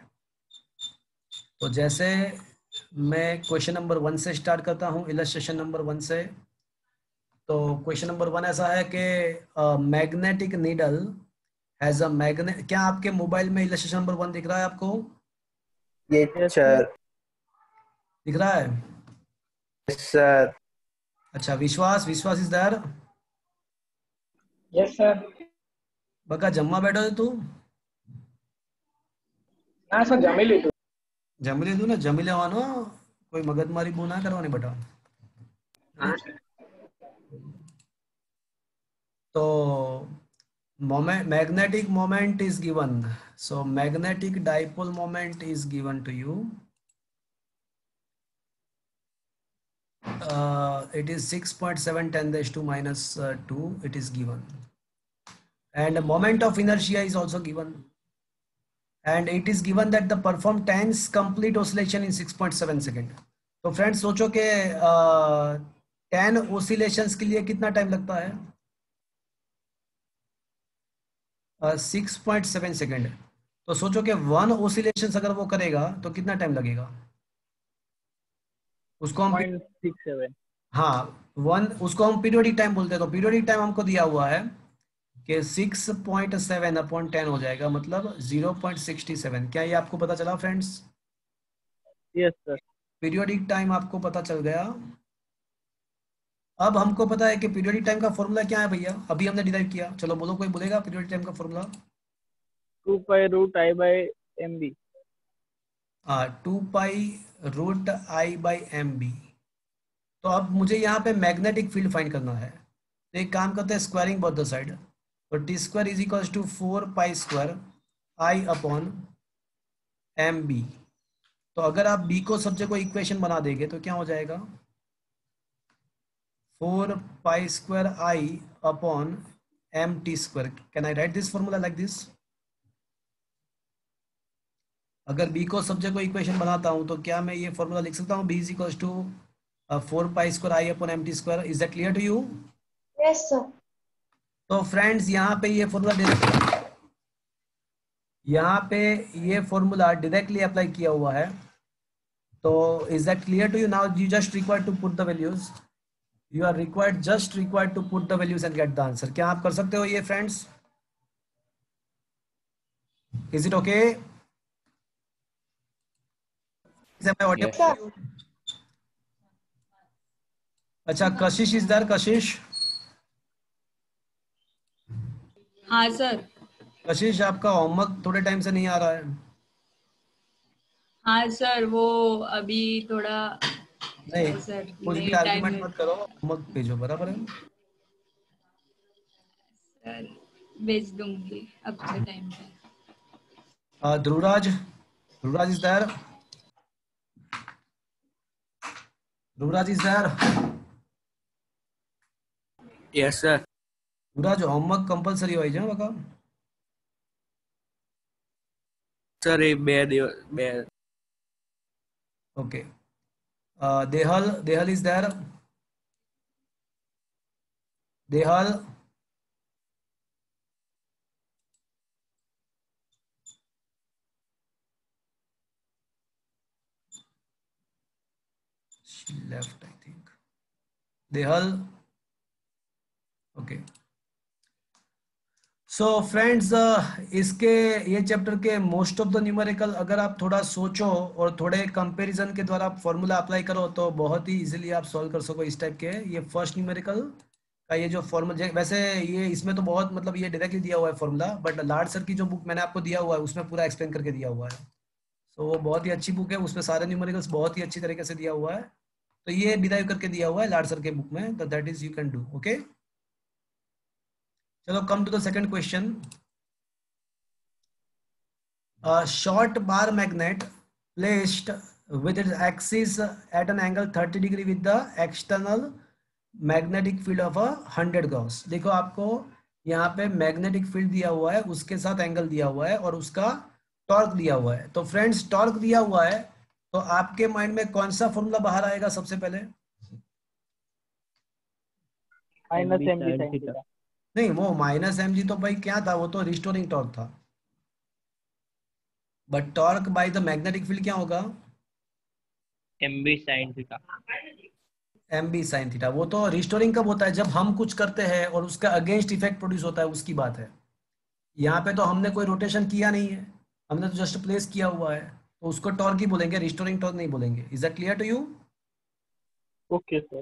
तो जैसे मैं क्वेश्चन नंबर 1 से स्टार्ट करता हूँ, इलस्ट्रेशन नंबर 1 से. तो क्वेश्चन नंबर 1 ऐसा है कि magnetic needle has a magnet. क्या आपके मोबाइल में इलस्ट्रेशन नंबर 1 दिख रहा है आपको? Yes sir. दिख रहा है? Yes sir. अच्छा, विश्वास इज देयर? Yes sir. बका जम्मा बैठो तू. ना सर जमी लीधું. जमी લીધું ને? જમી લેવાનો, કોઈ મગજમારી બહુ ના કરવાની બેટા. तो magnetic moment is given. So magnetic dipole moment is given to you. It is 6.7 10 raised to minus 2. It is given, and moment of inertia is also given, and it is given that the perform 10's complete oscillation in 6.7 second. तो friends सोचो कि 10 oscillations के लिए कितना time लगता है? 6.7 second. तो सोचो कि 1 oscillations अगर वो करेगा तो कितना टाइम लगेगा उसको हम? 0.67. हाँ, 1 उसको हम पीरियोडिक टाइम बोलते हैं. तो पीरियोडिक टाइम हमको दिया हुआ है कि 6.7 अपॉन 10 हो जाएगा, मतलब 0.67. क्या ये आपको पता चला friends? Yes sir. Periodic time आपको पता चल गया. अब हमको पता है कि पीरियोडिक टाइम का फॉर्मूला क्या है भैया, अभी हमने डिराइव किया. चलो बोलो, कोई बोलेगा पीरियोडिक टाइम का formula? 2 pi root I by mb. 2 pi root I by m b. तो अब मुझे यहाँ पे मैग्नेटिक फील्ड फाइंड करना है. तो एक काम करते हैं, स्क्वायरिंग बोथ द साइड. तो t square is equal to 4 pi square I upon m b. तो अगर आप बी को सब जगह इक्वेशन बना देंगे तो क्या हो जाएगा? 4 pi square I upon m t square. Can I write this formula like this? अगर b को सब जगह इक्वेशन बनाता हूं तो क्या मैं ये फॉर्मूला लिख सकता हूं? b is equal to 4 pi square I upon m t square. Is that clear to you? Yes sir. तो फ्रेंड्स यहाँ पे ये फॉर्मूला डायरेक्टली अप्लाई किया हुआ है. तो is that clear to you? Now you just required to put the values. You are required to put the values and get the answer. क्या आप कर सकते हो ये फ्रेंड्स? Is it okay? अच्छा, कशिश इज देयर? कशिश, हाँ सर. कशिश आपका homework थोड़े टाइम से नहीं आ रहा है. हाँ सर, वो अभी थोड़ा नहीं, सर कुछ भी आर्गुमेंट मत करो, होमवर्क भेजो. बराबर है सर, भेज दूंगी अब से टाइम पे. Dhruvraj is there? Dhruvraj is there? Yes sir. Dhruvraj homework compulsory હોય છે બકા? સર એ 2 દિવસ 2. ओके. देहल इज देयर? देहल, she left I think. देहल, ओके. सो फ्रेंड्स, इसके ये चैप्टर के मोस्ट ऑफ द न्यूमेरिकल अगर आप थोड़ा सोचो और थोड़े कंपैरिजन के द्वारा फॉर्मूला अप्लाई करो तो बहुत ही इजीली आप सॉल्व कर सको इस टाइप के. ये फर्स्ट न्यूमेरिकल का ये जो फॉर्मूला, वैसे ये इसमें तो बहुत मतलब ये डायरेक्टली दिया हुआ है फॉर्मूला, बट लार्ड सर की जो बुक मैंने आपको दिया हुआ है उसमें पूरा एक्सप्लेन करके दिया हुआ है. सो वो बहुत ही अच्छी बुक है, उसमें सारे न्यूमेरिकल्स बहुत ही अच्छी तरीके से दिया हुआ है. तो ये डिराइव करके दिया हुआ है लार्ड सर के बुक में. That is you can do. Okay, चलो come to the second question. Short bar magnet placed with its axis at an angle 30 degree with the external magnetic field of 100 gauss। देखो आपको यहाँ पे magnetic field दिया हुआ है, उसके साथ एंगल दिया हुआ है और उसका टॉर्क दिया हुआ है। तो फ्रेंड्स टॉर्क दिया हुआ है तो आपके माइंड में कौन सा फॉर्मूला बाहर आएगा सबसे पहले? Minus m g sine theta. नहीं, वो माइनस एम जी तो भाई क्या था, वो तो रिस्टोरिंग टॉर्क था। But torque by the magnetic field क्या होगा? M B sine theta. M B sine theta. वो तो रिस्टोरिंग कब होता है? जब हम कुछ करते हैं और उसका अगेंस्ट इफेक्ट प्रोड्यूस होता है, उसकी बात है। यहाँ पे तो हमने कोई रोटेशन किया नहीं है, हमने तो जस्ट प्लेस किया हुआ है, तो उसको टॉर्क ही बोलेंगे, रिस्टोरिंग टॉर्क नहीं बोलेंगे। Is that clear to you? Okay sir.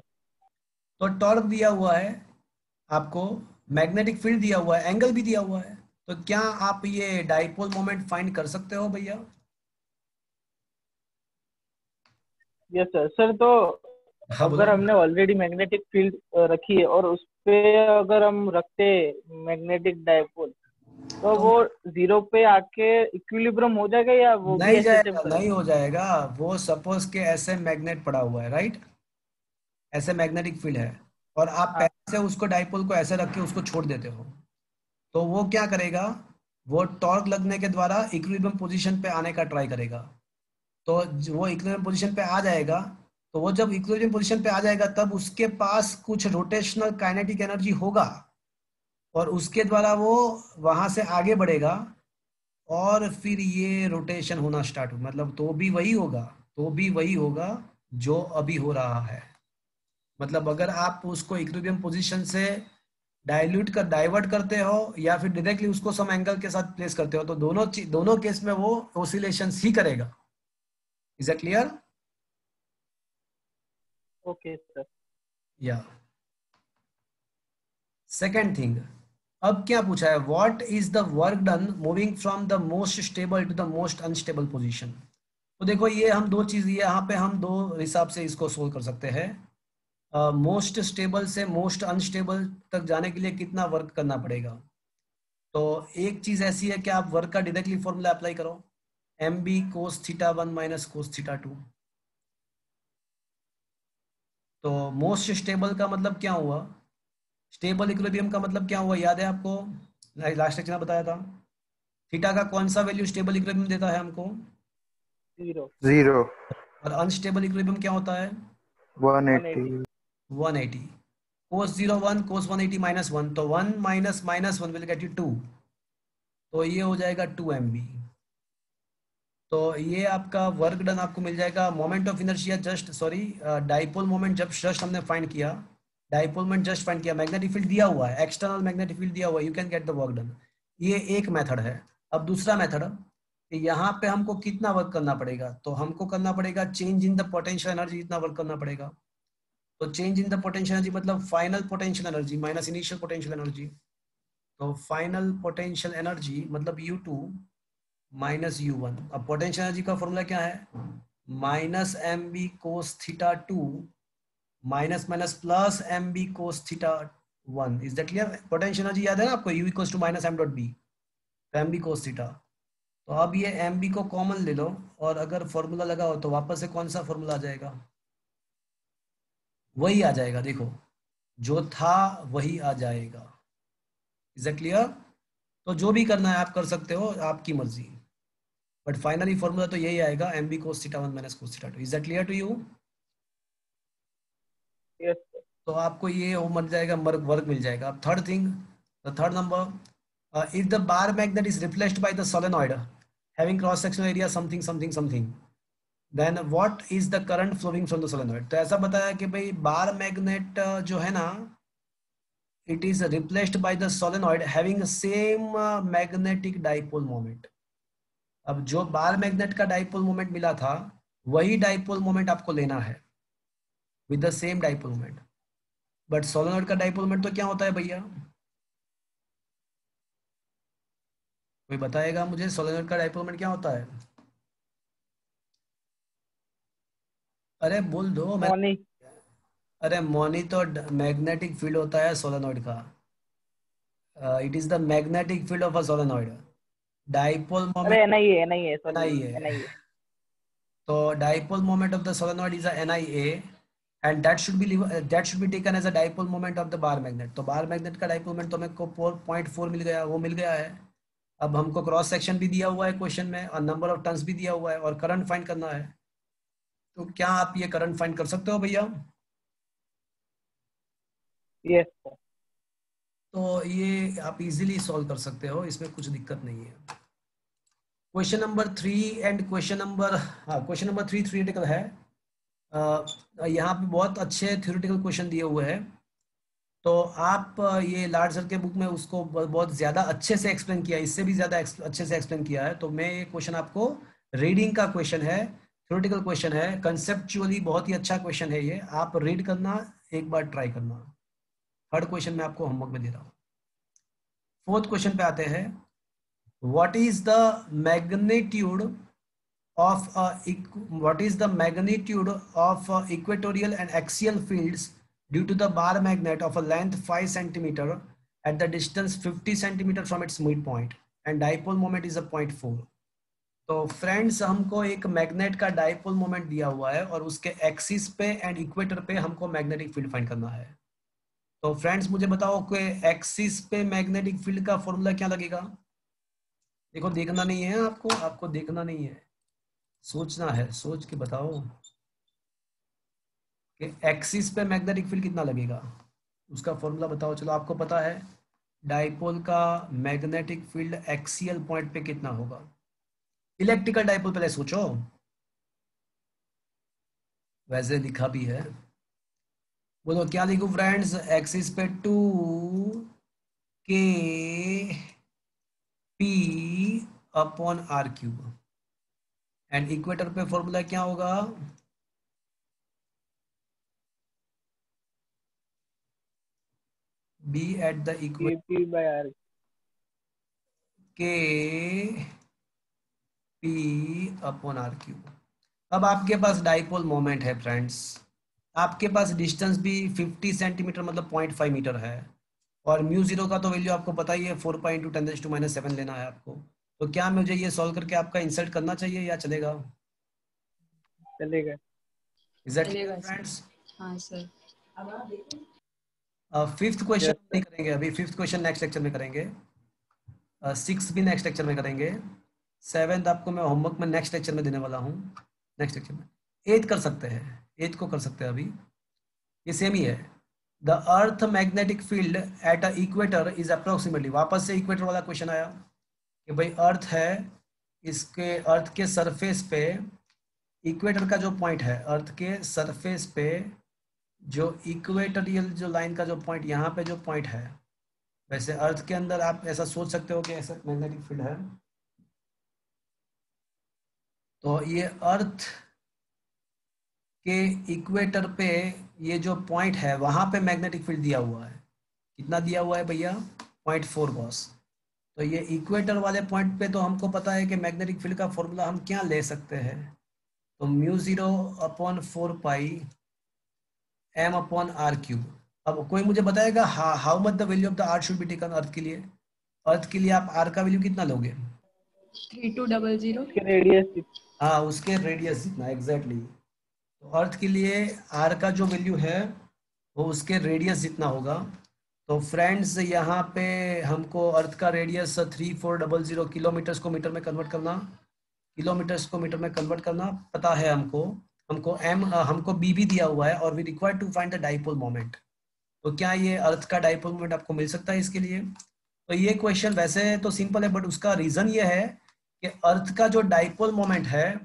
तो टॉर्क दिया हुआ है आपको, मैग्नेटिक फील्ड दिया हुआ है, एंगल भी दिया हुआ है। तो क्या आप ये डाइपोल मोमेंट फाइंड कर सकते हो भैया? Yes sir. सर तो हाँ, अगर हमने ऑलरेडी मैग्नेटिक फील्ड रखी है और उस पे अगर हम रखते मैग्नेटिक डाइपोल, तो वो जीरो पे आके इक्विलिब्रियम हो जाएगा या वो भी नहीं ऐसे जाएगा, सेम नहीं हो जाएगा। वो सपोज के ऐसे मैग्नेट पड़ा हुआ है, राइट? ऐसे मैग्नेटिक फील्ड है और आप हाँ। पहले से उसको डाइपोल को ऐसे रख के उसको छोड़ देते हो, तो वो क्या करेगा? वो टॉर्क लगने के द्वारा इक्विलिब्रियम पोजीशन पे आने का ट्राई करेगा। तो वो इक्विलिब्रियम पोजीशन पे आ जाएगा, तो वो जब इक्विलिब्रियम पोजीशन पे आ जाएगा तब उसके पास कुछ रोटेशनल काइनेटिक एनर्जी होगा और उसके द्वारा वो वहां से आगे बढ़ेगा और फिर ये रोटेशन होना स्टार्ट हो, मतलब तो भी वही होगा, तो भी वही होगा जो अभी हो रहा है। मतलब अगर आप उसको इक्विलिब्रियम पोजीशन से डाइवर्ट करते हो या फिर डायरेक्टली उसको सम एंगल के साथ प्लेस करते हो, तो दोनों केस में वो ऑसिलेशंस ही करेगा। Is it clear? Okay sir. या सेकेंड थिंग, अब क्या पूछा है? What is the work done moving from the most stable to the most unstable position. तो देखो ये हम दो चीज, यहाँ पे हम दो हिसाब से इसको सोल्व कर सकते हैं। मोस्ट स्टेबल से मोस्ट अनस्टेबल तक जाने के लिए कितना वर्क करना पड़ेगा? तो एक चीज ऐसी है कि आप वर्क का डायरेक्टली फॉर्मूला अप्लाई करो, m b cos theta 1 minus cos theta 2। तो मोस्ट स्टेबल का मतलब क्या हुआ? स्टेबल इक्विलिब्रियम का मतलब क्या हुआ, याद है आपको? लास्ट लेक्चर में बताया था। थीटा का कौन सा वैल्यू स्टेबल इक्विलिब्रियम देता है हमको? जीरो। जीरो। और अनस्टेबल इक्विलिब्रियम क्या होता है? 180। 180। कोस 0 1, कोस 180 माइनस 1, तो 1 minus minus 1 will get you 2, तो ये हो जाएगा 2 MB। तो ये आपका वर्क डन आपको मिल जाएगा। Moment of inertia just dipole moment जब जस्ट हमने फाइंड किया, डाइपोल मोमेंट जस्ट फाइंड किया, मैग्नेटिक फील्ड दिया हुआ है, एक्सटर्नल मैग्नेटिक फील्ड दिया हुआ है, you can get the work done. ये एक मेथड है। अब दूसरा मेथड, यहाँ पे हमको कितना वर्क करना पड़ेगा? तो हमको करना पड़ेगा change in the potential energy, इतना वर्क करना पड़ेगा। तो change in the potential energy मतलब final potential energy minus initial potential energy. तो फाइनल पोटेंशियल एनर्जी मतलब U2 माइनस U1। अब पोटेंशियल एनर्जी का फॉर्मूला क्या है? Minus M b cos theta 2 minus minus plus m b cos theta 1। Is that clear? Potential energy याद है ना आपको, U equals to minus m dot b, तो एम बी कोस थीटा। तो अब ये एम बी को कॉमन ले लो और अगर फॉर्मूला लगाओ तो वापस से कौन सा फॉर्मूला आ जाएगा? वही आ जाएगा, देखो जो था वही आ जाएगा। Is that clear? तो जो भी करना है आप कर सकते हो, आपकी मर्जी, बट फाइनली फॉर्मूला तो यही आएगा, m b cos theta 1 minus cos theta 2। Is that clear to you? Yes. तो आपको ये वो मिल जाएगा, वर्क मिल जाएगा। अब third thing, the third number, if the bar magnet is replaced by the solenoid having cross sectional area something something something, then what is the current flowing from the solenoid. तो ऐसा बताया कि भाई bar magnet जो है ना, it is replaced by the solenoid having the same magnetic dipole moment। अब जो बार मैग्नेट का डाइपोल मोमेंट मिला था वही डाइपोल मोमेंट आपको लेना है with the same dipole moment. But solenoid का डाइपोल मोमेंट तो क्या होता है भैया? कोई बताएगा मुझे सोलेनॉइड का डाइपोल मोमेंट क्या होता है? अरे बोल दो। मॉर्निंग। अरे मोनी तो मैग्नेटिक फील्ड होता है सोलेनॉइड का। It is the magnetic field of a solenoid. Dipole moment अरे नहीं है, नहीं है, नहीं सॉरी है। नहीं है। तो dipole moment of the solenoid is NiA and that should be taken as a dipole moment of the bar magnet. तो बार मैग्नेट का डाइपोल मोमेंट तो हमें को 0.4 मिल गया, वो मिल गया है। अब हमको क्रॉस सेक्शन भी दिया हुआ है क्वेश्चन में और नंबर ऑफ टर्न्स भी दिया हुआ है और करंट फाइंड करना है। तो क्या आप ये करंट फाइंड कर सकते हो भैया? Yes sir. तो ये आप इजीली सॉल्व कर सकते हो, इसमें कुछ दिक्कत नहीं है। Question number 3 and question number 3 theoretical है। यहाँ पे बहुत अच्छे थ्योरेटिकल क्वेश्चन दिए हुए हैं, तो आप ये लार्ड सर के बुक में उसको बहुत ज़्यादा अच्छे से एक्सप्लेन किया है, इससे भी ज़्यादा अच्छे से एक्सप्लेन किया है। तो मैं ये क्वेश्चन आपको, रीडिंग का क्वेश्चन है, थ्योरेटिकल क्वेश्चन है, कंसेप्चुअली बहुत ही अच्छा क्वेश्चन है ये। आप रीड करना, एक बार ट्राई करना। थर्ड क्वेश्चन मैं आपको होमवर्क में दे रहा हूँ। फोर्थ क्वेश्चन पे आते हैं। What is the magnitude of equatorial and axial fields due to the bar magnet of a length 5 cm at the distance 50 cm from its midpoint and dipole moment is a 0.4. तो friends, हमको एक magnet का dipole moment दिया हुआ है और उसके axis पे एंड इक्वेटर पे हमको मैग्नेटिक फील्ड फाइंड करना है। तो फ्रेंड्स मुझे बताओ कि एक्सिस पे मैग्नेटिक फील्ड का फॉर्मूला क्या लगेगा? देखो, देखना नहीं है आपको देखना नहीं है, सोचना है, सोच के बताओ कि एक्सिस पे मैग्नेटिक फील्ड कितना लगेगा, उसका फॉर्मूला बताओ। चलो, आपको पता है डाइपोल का मैग्नेटिक फील्ड एक्सियल पॉइंट पे कितना होगा। इलेक्ट्रिकल डाइपोल पहले सोचो, वैसे लिखा भी है। बोलो क्या लिखूं फ्रेंड्स? एक्सिस पे 2kp/r³ एंड इक्वेटर पे फॉर्मूला क्या होगा? B at the equator kp/r kp/r³। अब आपके पास डाइपोल मोमेंट है फ्रेंड्स, आपके पास डिस्टेंस भी 50 सेंटीमीटर मतलब 0.5 मीटर है, और μ0 का तो वैल्यू आपको पता ही है, 4 × 10⁻⁷ लेना है आपको। तो क्या मुझे ये सॉल्व करके आपका इंसर्ट करना चाहिए या चलेगा? चलेगा। फ्रेंड्स, हाँ सर। फिफ्थ क्वेश्चन नहीं करेंगे अभी, फिफ्थ क्वेश्चन नेक्स्ट लेक्चर में करेंगे, सिक्स भी नेक्स्ट लेक्चर में करेंगे, सेवेंथ आपको मैं होमवर्क में नेक्स्ट लेक्चर में देने वाला हूँ, नेक्स्ट लेक्चर में। एथ कर सकते हैं, एथ को कर सकते हैं अभी, ये सेम ही है। The earth magnetic field at a equator is approximately, वापस से इक्वेटर वाला क्वेश्चन आया कि भाई अर्थ है, इसके अर्थ के सरफेस पे इक्वेटर का जो पॉइंट है, अर्थ के सरफेस पे जो इक्वेटोरियल जो लाइन का जो पॉइंट, यहाँ पे जो पॉइंट है, वैसे अर्थ के अंदर आप ऐसा सोच सकते हो कि ऐसा मैग्नेटिक फील्ड है। तो ये अर्थ के इक्वेटर पे ये जो पॉइंट है, वहां पे मैग्नेटिक फील्ड दिया हुआ है। कितना दिया हुआ है भैया? 0.4 गॉस। तो ये इक्वेटर वाले पॉइंट पे तो हमको पता है कि मैग्नेटिक फील्ड का फॉर्मूला हम क्या ले सकते हैं, तो μ0/4π m/r³। अब कोई मुझे बताएगा how much the value of the R should be taken earth के लिए? अर्थ के लिए आप आर का वैल्यू कितना लोगे? 3200। रेडियस, हाँ, उसके रेडियस जितना, एग्जैक्टली। तो अर्थ के लिए आर का जो वैल्यू है वो उसके रेडियस जितना होगा। तो फ्रेंड्स, यहाँ पे हमको अर्थ का रेडियस 3400 किलोमीटर्स को मीटर में कन्वर्ट करना, किलोमीटर्स को मीटर में कन्वर्ट करना पता है हमको बी भी दिया हुआ है, और we require to find the dipole moment. तो क्या ये अर्थ का डाइपोल मोमेंट आपको मिल सकता है इसके लिए? तो ये क्वेश्चन वैसे तो सिंपल है, बट उसका रीजन ये है कि अर्थ का जो डाइपोल मोमेंट है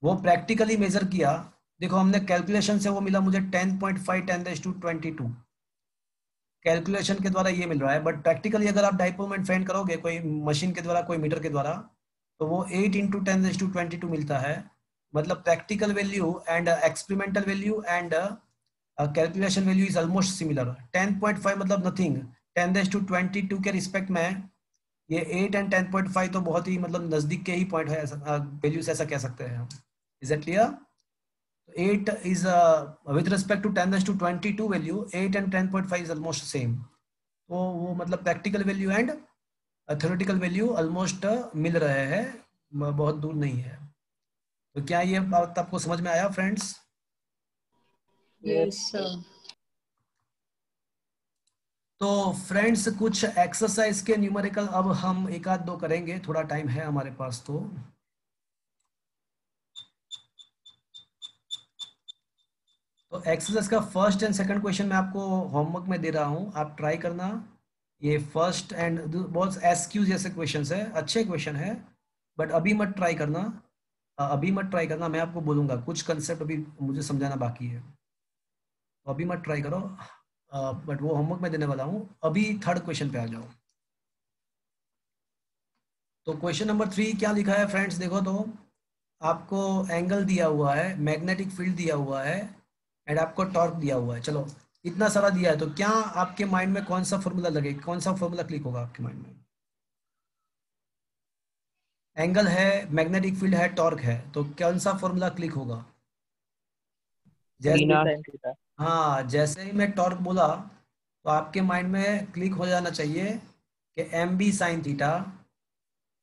वो प्रैक्टिकली मेजर किया। देखो, हमने कैलकुलेशन से वो मिला मुझे 10.5 10⁻22 कैलकुलेशन के द्वारा ये मिल रहा है, बट प्रैक्टिकली अगर आप डाइपोल मोमेंट फाइंड करोगे कोई मशीन के द्वारा, कोई मीटर के द्वारा, तो वो 8 × 10⁻22 मिलता है। मतलब practical value and experimental value and calculation value is almost similar. 10.5 मतलब नथिंग, 10⁻22 के रिस्पेक्ट में ये 8 एंड 10.5 तो बहुत ही मतलब नजदीक के ही पॉइंट है, वैल्यूज ऐसा कह सकते हैं हम। Is it clear? 8 is with respect to 10⁻22 value, 8 and 10.5 is almost same। तो वो मतलब practical value and theoretical value almost मिल रहे हैं, बहुत दूर नहीं है। तो क्या ये बात आपको समझ में आया फ्रेंड्स? Yes sir. तो फ्रेंड्स कुछ एक्सरसाइज के न्यूमेरिकल अब हम एक आध दो करेंगे, थोड़ा टाइम है हमारे पास। तो एक्सरसाइज का फर्स्ट एंड सेकंड क्वेश्चन मैं आपको होमवर्क में दे रहा हूं, आप ट्राई करना। ये फर्स्ट एंड बहुत एसक्यू जैसे क्वेश्चंस है, अच्छे क्वेश्चन है, बट अभी मत ट्राई करना। अभी मत ट्राई करना, मैं आपको बोलूंगा कुछ कंसेप्ट अभी मुझे समझाना बाकी है, तो अभी मत ट्राई करो। बट वो होमवर्क में देने वाला हूँ। अभी थर्ड क्वेश्चन पे आ जाओ। तो क्वेश्चन नंबर 3 क्या लिखा है फ्रेंड्स? देखो तो आपको एंगल दिया हुआ है, मैग्नेटिक फील्ड दिया हुआ है, एंड आपको टॉर्क दिया हुआ है। चलो इतना सारा दिया है, तो क्या आपके माइंड में कौन सा फॉर्मूला लगेगा, कौन सा फॉर्मूला क्लिक होगा आपके माइंड में? एंगल है, मैग्नेटिक फील्ड है, टॉर्क है, तो कौन सा फॉर्मूला क्लिक होगा? जैसे हाँ, जैसे ही मैं टॉर्क बोला तो आपके माइंड में क्लिक हो जाना चाहिए कि m B sine theta,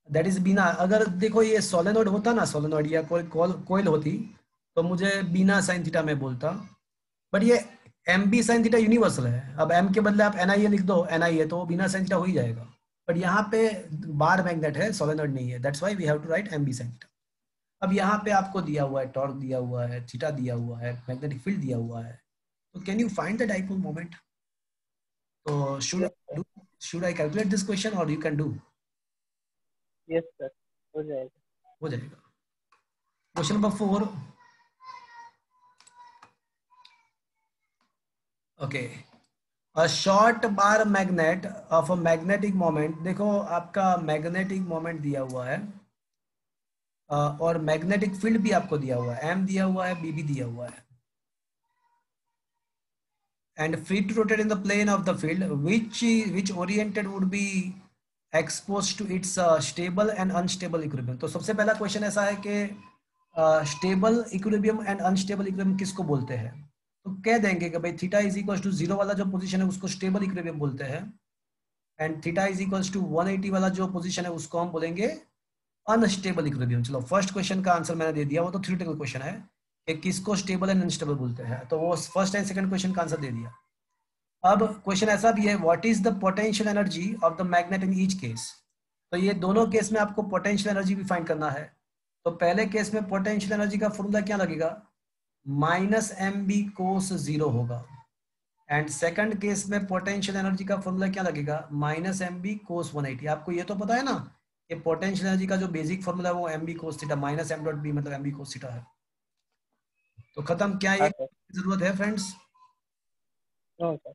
that is बिना, अगर देखो ये सोलेनोइड होता ना, सोलेनोइड या कोई कोयल होती, तो मुझे बिना साइन थीटा में बोलता, बट ये m B sine theta universal है। अब एम के बदले आप एन आई ए लिख दो, एन आई ए, तो बिना साइन थीटा हो ही जाएगा। बट यहाँ पे बार मैग्नेट है, सोलेनोइड नहीं है, that's why we have to write m B sine theta. अब यहाँ पे आपको दिया हुआ है टॉर्क, दिया हुआ है थीटा, दिया हुआ है मैग्नेटिक फील्ड, दिया हुआ है, तो can you find the dipole moment? तो should I calculate this question और you can do? Yes sir, हो जाएगा। हो जाएगा। Question number 4, okay, a short bar magnet of a magnetic moment. देखो आपका मैग्नेटिक मोमेंट दिया हुआ है, और मैग्नेटिक फील्ड भी आपको दिया हुआ है, एम दिया हुआ है, बी भी दिया हुआ है, and free to rotate in the plane of the field which oriented would be exposed to its stable and unstable equilibrium। तो सबसे पहला क्वेश्चन ऐसा है कि stable equilibrium and unstable equilibrium किसको बोलते हैं? तो कह देंगे कि भाई थीटा इज इक्वल टू 0 वाला जो पोजीशन है उसको स्टेबल इक्विलिब्रियम बोलते हैं, and theta is equal to 180 वाला जो पोजीशन है उसको हम बोलेंगे अनस्टेबल इक्विलिब्रियम। चलो फर्स्ट क्वेश्चन का आंसर मैंने दे दिया, वो तो थ्योरेटिकल क्वेश्चन है कि किसको स्टेबल एंड अनस्टेबल बोलते हैं, तो वो फर्स्ट एंड सेकंड क्वेश्चन का आंसर दे दिया। अब क्वेश्चन ऐसा भी है, what is the potential energy of the magnet in each case? तो ये दोनों केस में आपको पोटेंशियल एनर्जी भी फाइंड करना है। तो पहले केस में पोटेंशियल एनर्जी का फॉर्मूला क्या लगेगा? माइनस एम बी कोस 0 होगा, एंड सेकंड केस में पोटेंशियल एनर्जी का फॉर्मूला क्या लगेगा? माइनस एम बी कोस 180। आपको ये तो पता है ना कि पोटेंशियल एनर्जी का जो बेसिक फॉर्मूला है वो m b cos theta minus m dot b मतलब एम बी कोस थीटा है। तो खत्म। क्या ये जरूरत है friends? No sir.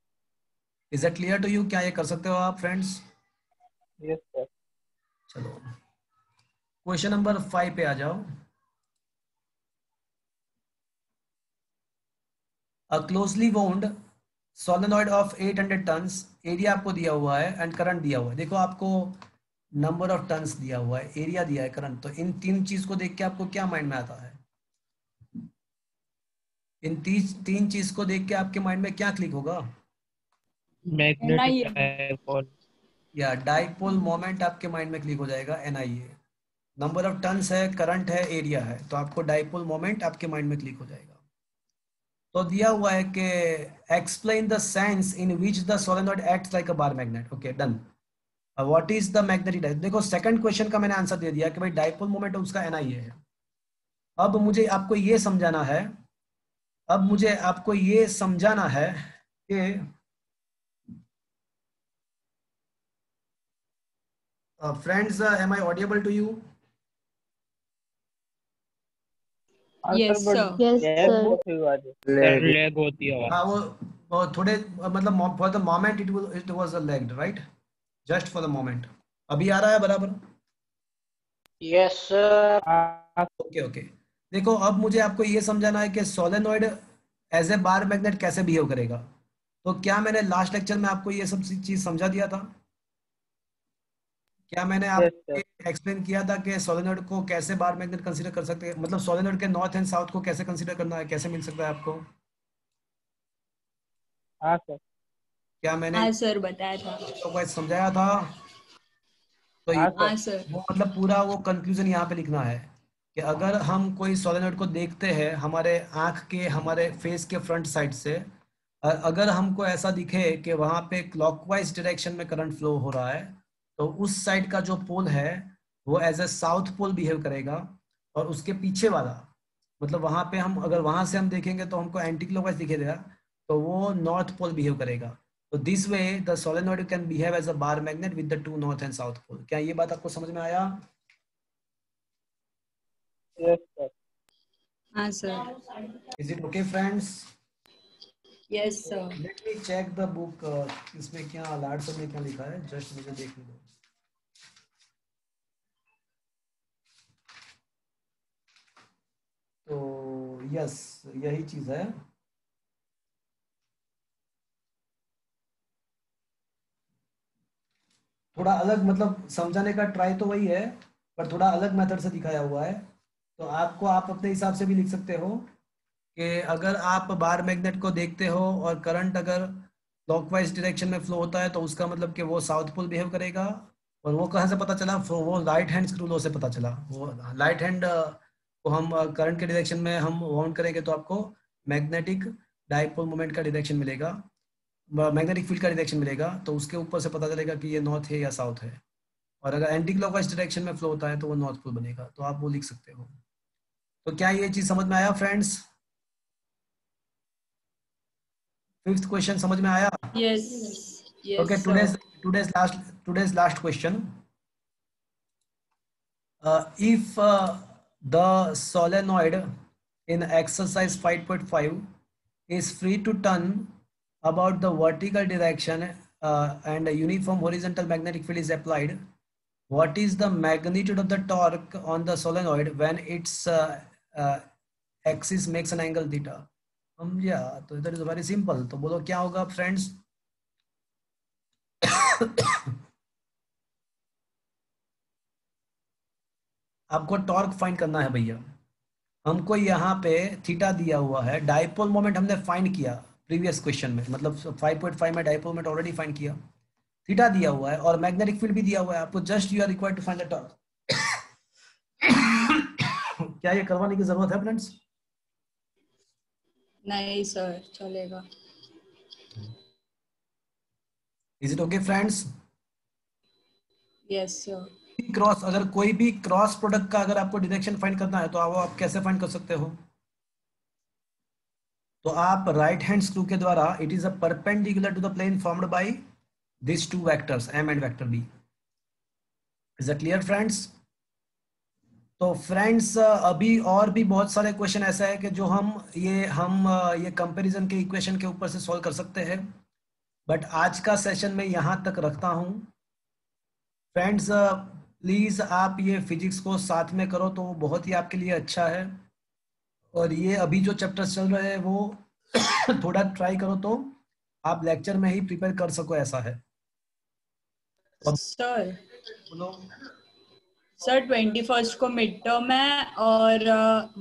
Is it clear to you? क्या ये कर सकते हो आप फ्रेंड्स? Yes sir. चलो क्वेश्चन नंबर 5 पे आ जाओ। A closely wound solenoid of 800 turns, area आपको दिया हुआ है एंड करंट दिया हुआ है। देखो आपको नंबर ऑफ टन्स दिया हुआ है, एरिया दिया है, करंट, तो इन तीन चीज को देख के आपको क्या माइंड में आता है? इन तीन चीज को देख के आपके माइंड में क्या क्लिक होगा? मैग्नेटिक डाइपोल या डाइपोल मोमेंट आपके माइंड में क्लिक हो जाएगा, NIA। नंबर ऑफ टन्स है, करंट है, एरिया है, तो आपको डाइपोल मोमेंट आपके माइंड में क्लिक हो जाएगा। तो दिया हुआ है कि explain the sense in which the solenoid acts like a bar magnet. Okay done. What is the magnetic dipole? देखो सेकंड क्वेश्चन का मैंने आंसर दे दिया कि भाई डाइपोल मोमेंट उसका NIA है। अब मुझे आपको ये समझाना है, कि friends, am I audible to you? Yes, sir. Yes, sir. Lag होती है हाँ वो थोड़े मतलब for the moment it was a lagged, right? Just for the moment. अभी आ रहा है बराबर? Yes sir. ओके। देखो अब मुझे आपको ये समझाना है कि solenoid as a bar magnet कैसे बिहेव करेगा। तो क्या मैंने लास्ट लेक्चर में आपको ये सब चीज समझा दिया था? क्या मैंने आपको एक्सप्लेन किया था कि सोलेनॉइड को कैसे बार मैग्नेट कंसीडर कर सकते हैं, मतलब सोलेनॉइड के नॉर्थ एंड साउथ को कैसे कंसीडर करना है, कैसे मिल सकता है आपको? हाँ सर। क्या मैंने हाँ सर बताया था। तो समझाया था? तो हाँ सर। वो मतलब पूरा वो कंक्लूजन यहाँ पे लिखना है कि अगर हम कोई सोलेनॉइड को देखते हैं हमारे आँख के, हमारे फेस के फ्रंट साइड से, अगर हमको ऐसा दिखे कि वहाँ पे क्लॉकवाइज डायरेक्शन में करंट फ्लो हो रहा है, तो उस साइड का जो पोल है वो as a south pole behave करेगा, और उसके पीछे वाला, मतलब वहाँ पे हम अगर वहाँ से हम देखेंगे तो हमको एंटी क्लॉकवाइज दिखेगा, तो वो नॉर्थ पोल बिहेव करेगा। तो this way the solenoid can behave as a bar magnet with the two north and south pole. क्या ये बात आपको समझ में आया? Yes sir. हाँ sir. Is it okay friends? Yes sir. Let me check the book, इसमें क्या लाड सर ने क्या लिखा है, जस्ट मुझे देखने दो। तो यस, यही चीज है। थोड़ा अलग, मतलब समझाने का ट्राई तो वही है, पर थोड़ा अलग मेथड से दिखाया हुआ है। तो आपको, आप अपने हिसाब से भी लिख सकते हो कि अगर आप बार मैग्नेट को देखते हो और करंट अगर क्लॉकवाइज डायरेक्शन में फ्लो होता है, तो उसका मतलब कि वो साउथ पोल बिहेव करेगा। और वो कहाँ से पता चला? वो राइट हैंड स्क्रू लॉ से पता चला। वो राइट हैंड को हम करंट के डायरेक्शन में हम वाउंड करेंगे तो आपको मैग्नेटिक डाइपोल मोमेंट का डायरेक्शन मिलेगा, मैग्नेटिक फील्ड का डायरेक्शन मिलेगा। तो उसके ऊपर से पता चलेगा कि ये नॉर्थ है या साउथ है। और अगर एंटी क्लॉकवाइज डायरेक्शन में फ्लो होता है तो वो नॉर्थ पोल बनेगा। तो आप वो लिख सकते हो। तो क्या ये चीज समझ में आया फ्रेंड्स? फिफ्थ क्वेश्चन समझ में आया? Yes Okay, yes sir. today's last question. If the solenoid in exercise 5.5 is free to turn about the vertical direction and a uniform horizontal magnetic field is applied, what is the magnitude of the torque on the solenoid when its axis makes an angle theta? समझिया? तो इधर is very simple. तो बोलो क्या होगा friends? आपको torque find करना है भैया। हमको यहाँ पे थीटा दिया हुआ है, डाइपोल मोमेंट हमने फाइंड किया प्रीवियस क्वेश्चन में, मतलब 5.5 में डाइपोल मोमेंट ऑलरेडी फाइंड किया, थीटा दिया हुआ है और मैग्नेटिक फील्ड भी दिया हुआ है आपको। Just you are required to find the torque. क्या ये करवाने की जरूरत है फ्रेंड्स? नहीं सर, चलेगा। Is it okay friends? Yes sir. Cross, अगर कोई भी क्रॉस प्रोडक्ट का अगर आपको डायरेक्शन फाइंड करना है तो आप कैसे फाइंड कर सकते हो? तो आप राइट हैंड स्क्रू के द्वारा, it is a perpendicular to the plane formed by this two vectors m and vector b। Is it clear friends? तो फ्रेंड्स अभी और भी बहुत सारे क्वेश्चन ऐसा है कि जो हम ये कंपैरिजन के इक्वेशन के ऊपर से सॉल्व कर सकते हैं, बट आज का सेशन मैं यहाँ तक रखता हूँ। फ्रेंड्स प्लीज आप ये फिजिक्स को साथ में करो तो बहुत ही आपके लिए अच्छा है। और ये अभी जो चैप्टर्स चल रहे हैं वो थोड़ा ट्राई करो तो आप लेक्चर में ही प्रिपेयर कर सको, ऐसा है। सर बोलो। सर 21 को मिड टर्म है और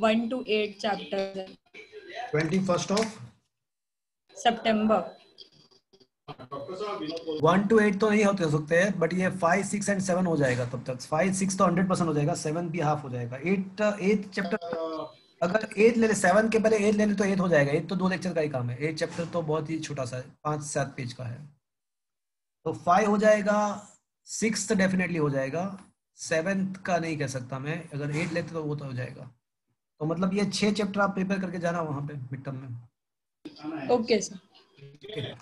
1 to 8 चैप्टर है 21 ऑफ सितंबर। 1 to 8 तो नहीं होते हो सकते हैं, बट ये 5, 6 एंड 7 हो जाएगा। तब तक 5, 6 तो 100% हो जाएगा, 7 भी हाफ हो जाएगा। 8 चैप्टर, अगर 8 ले ले, 7 के पहले 8 ले ले तो 8 हो जाएगा। 8 तो 2 लेक्चर का ही काम है, 8 चैप्टर तो बहुत ही छोटा सा है, 5-7 पेज का है। तो 5 हो जाएगा, 6 डेफिनेटली हो जाएगा, 7 का नहीं कह सकता मैं। अगर 8 लेते तो वो तो हो जाएगा। तो मतलब ये 6 चैप्टर आप प्रिपेयर करके जाना वहां पे मिड टर्म में। Okay sir. Okay.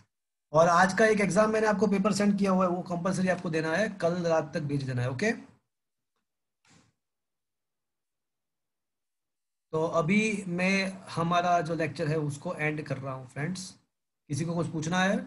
और आज का एक एग्जाम मैंने आपको पेपर सेंड किया हुआ है, वो कंपलसरी आपको देना है, कल रात तक भेज देना है। ओके, तो अभी मैं हमारा जो लेक्चर है उसको एंड कर रहा हूँ फ्रेंड्स। किसी को कुछ पूछना है?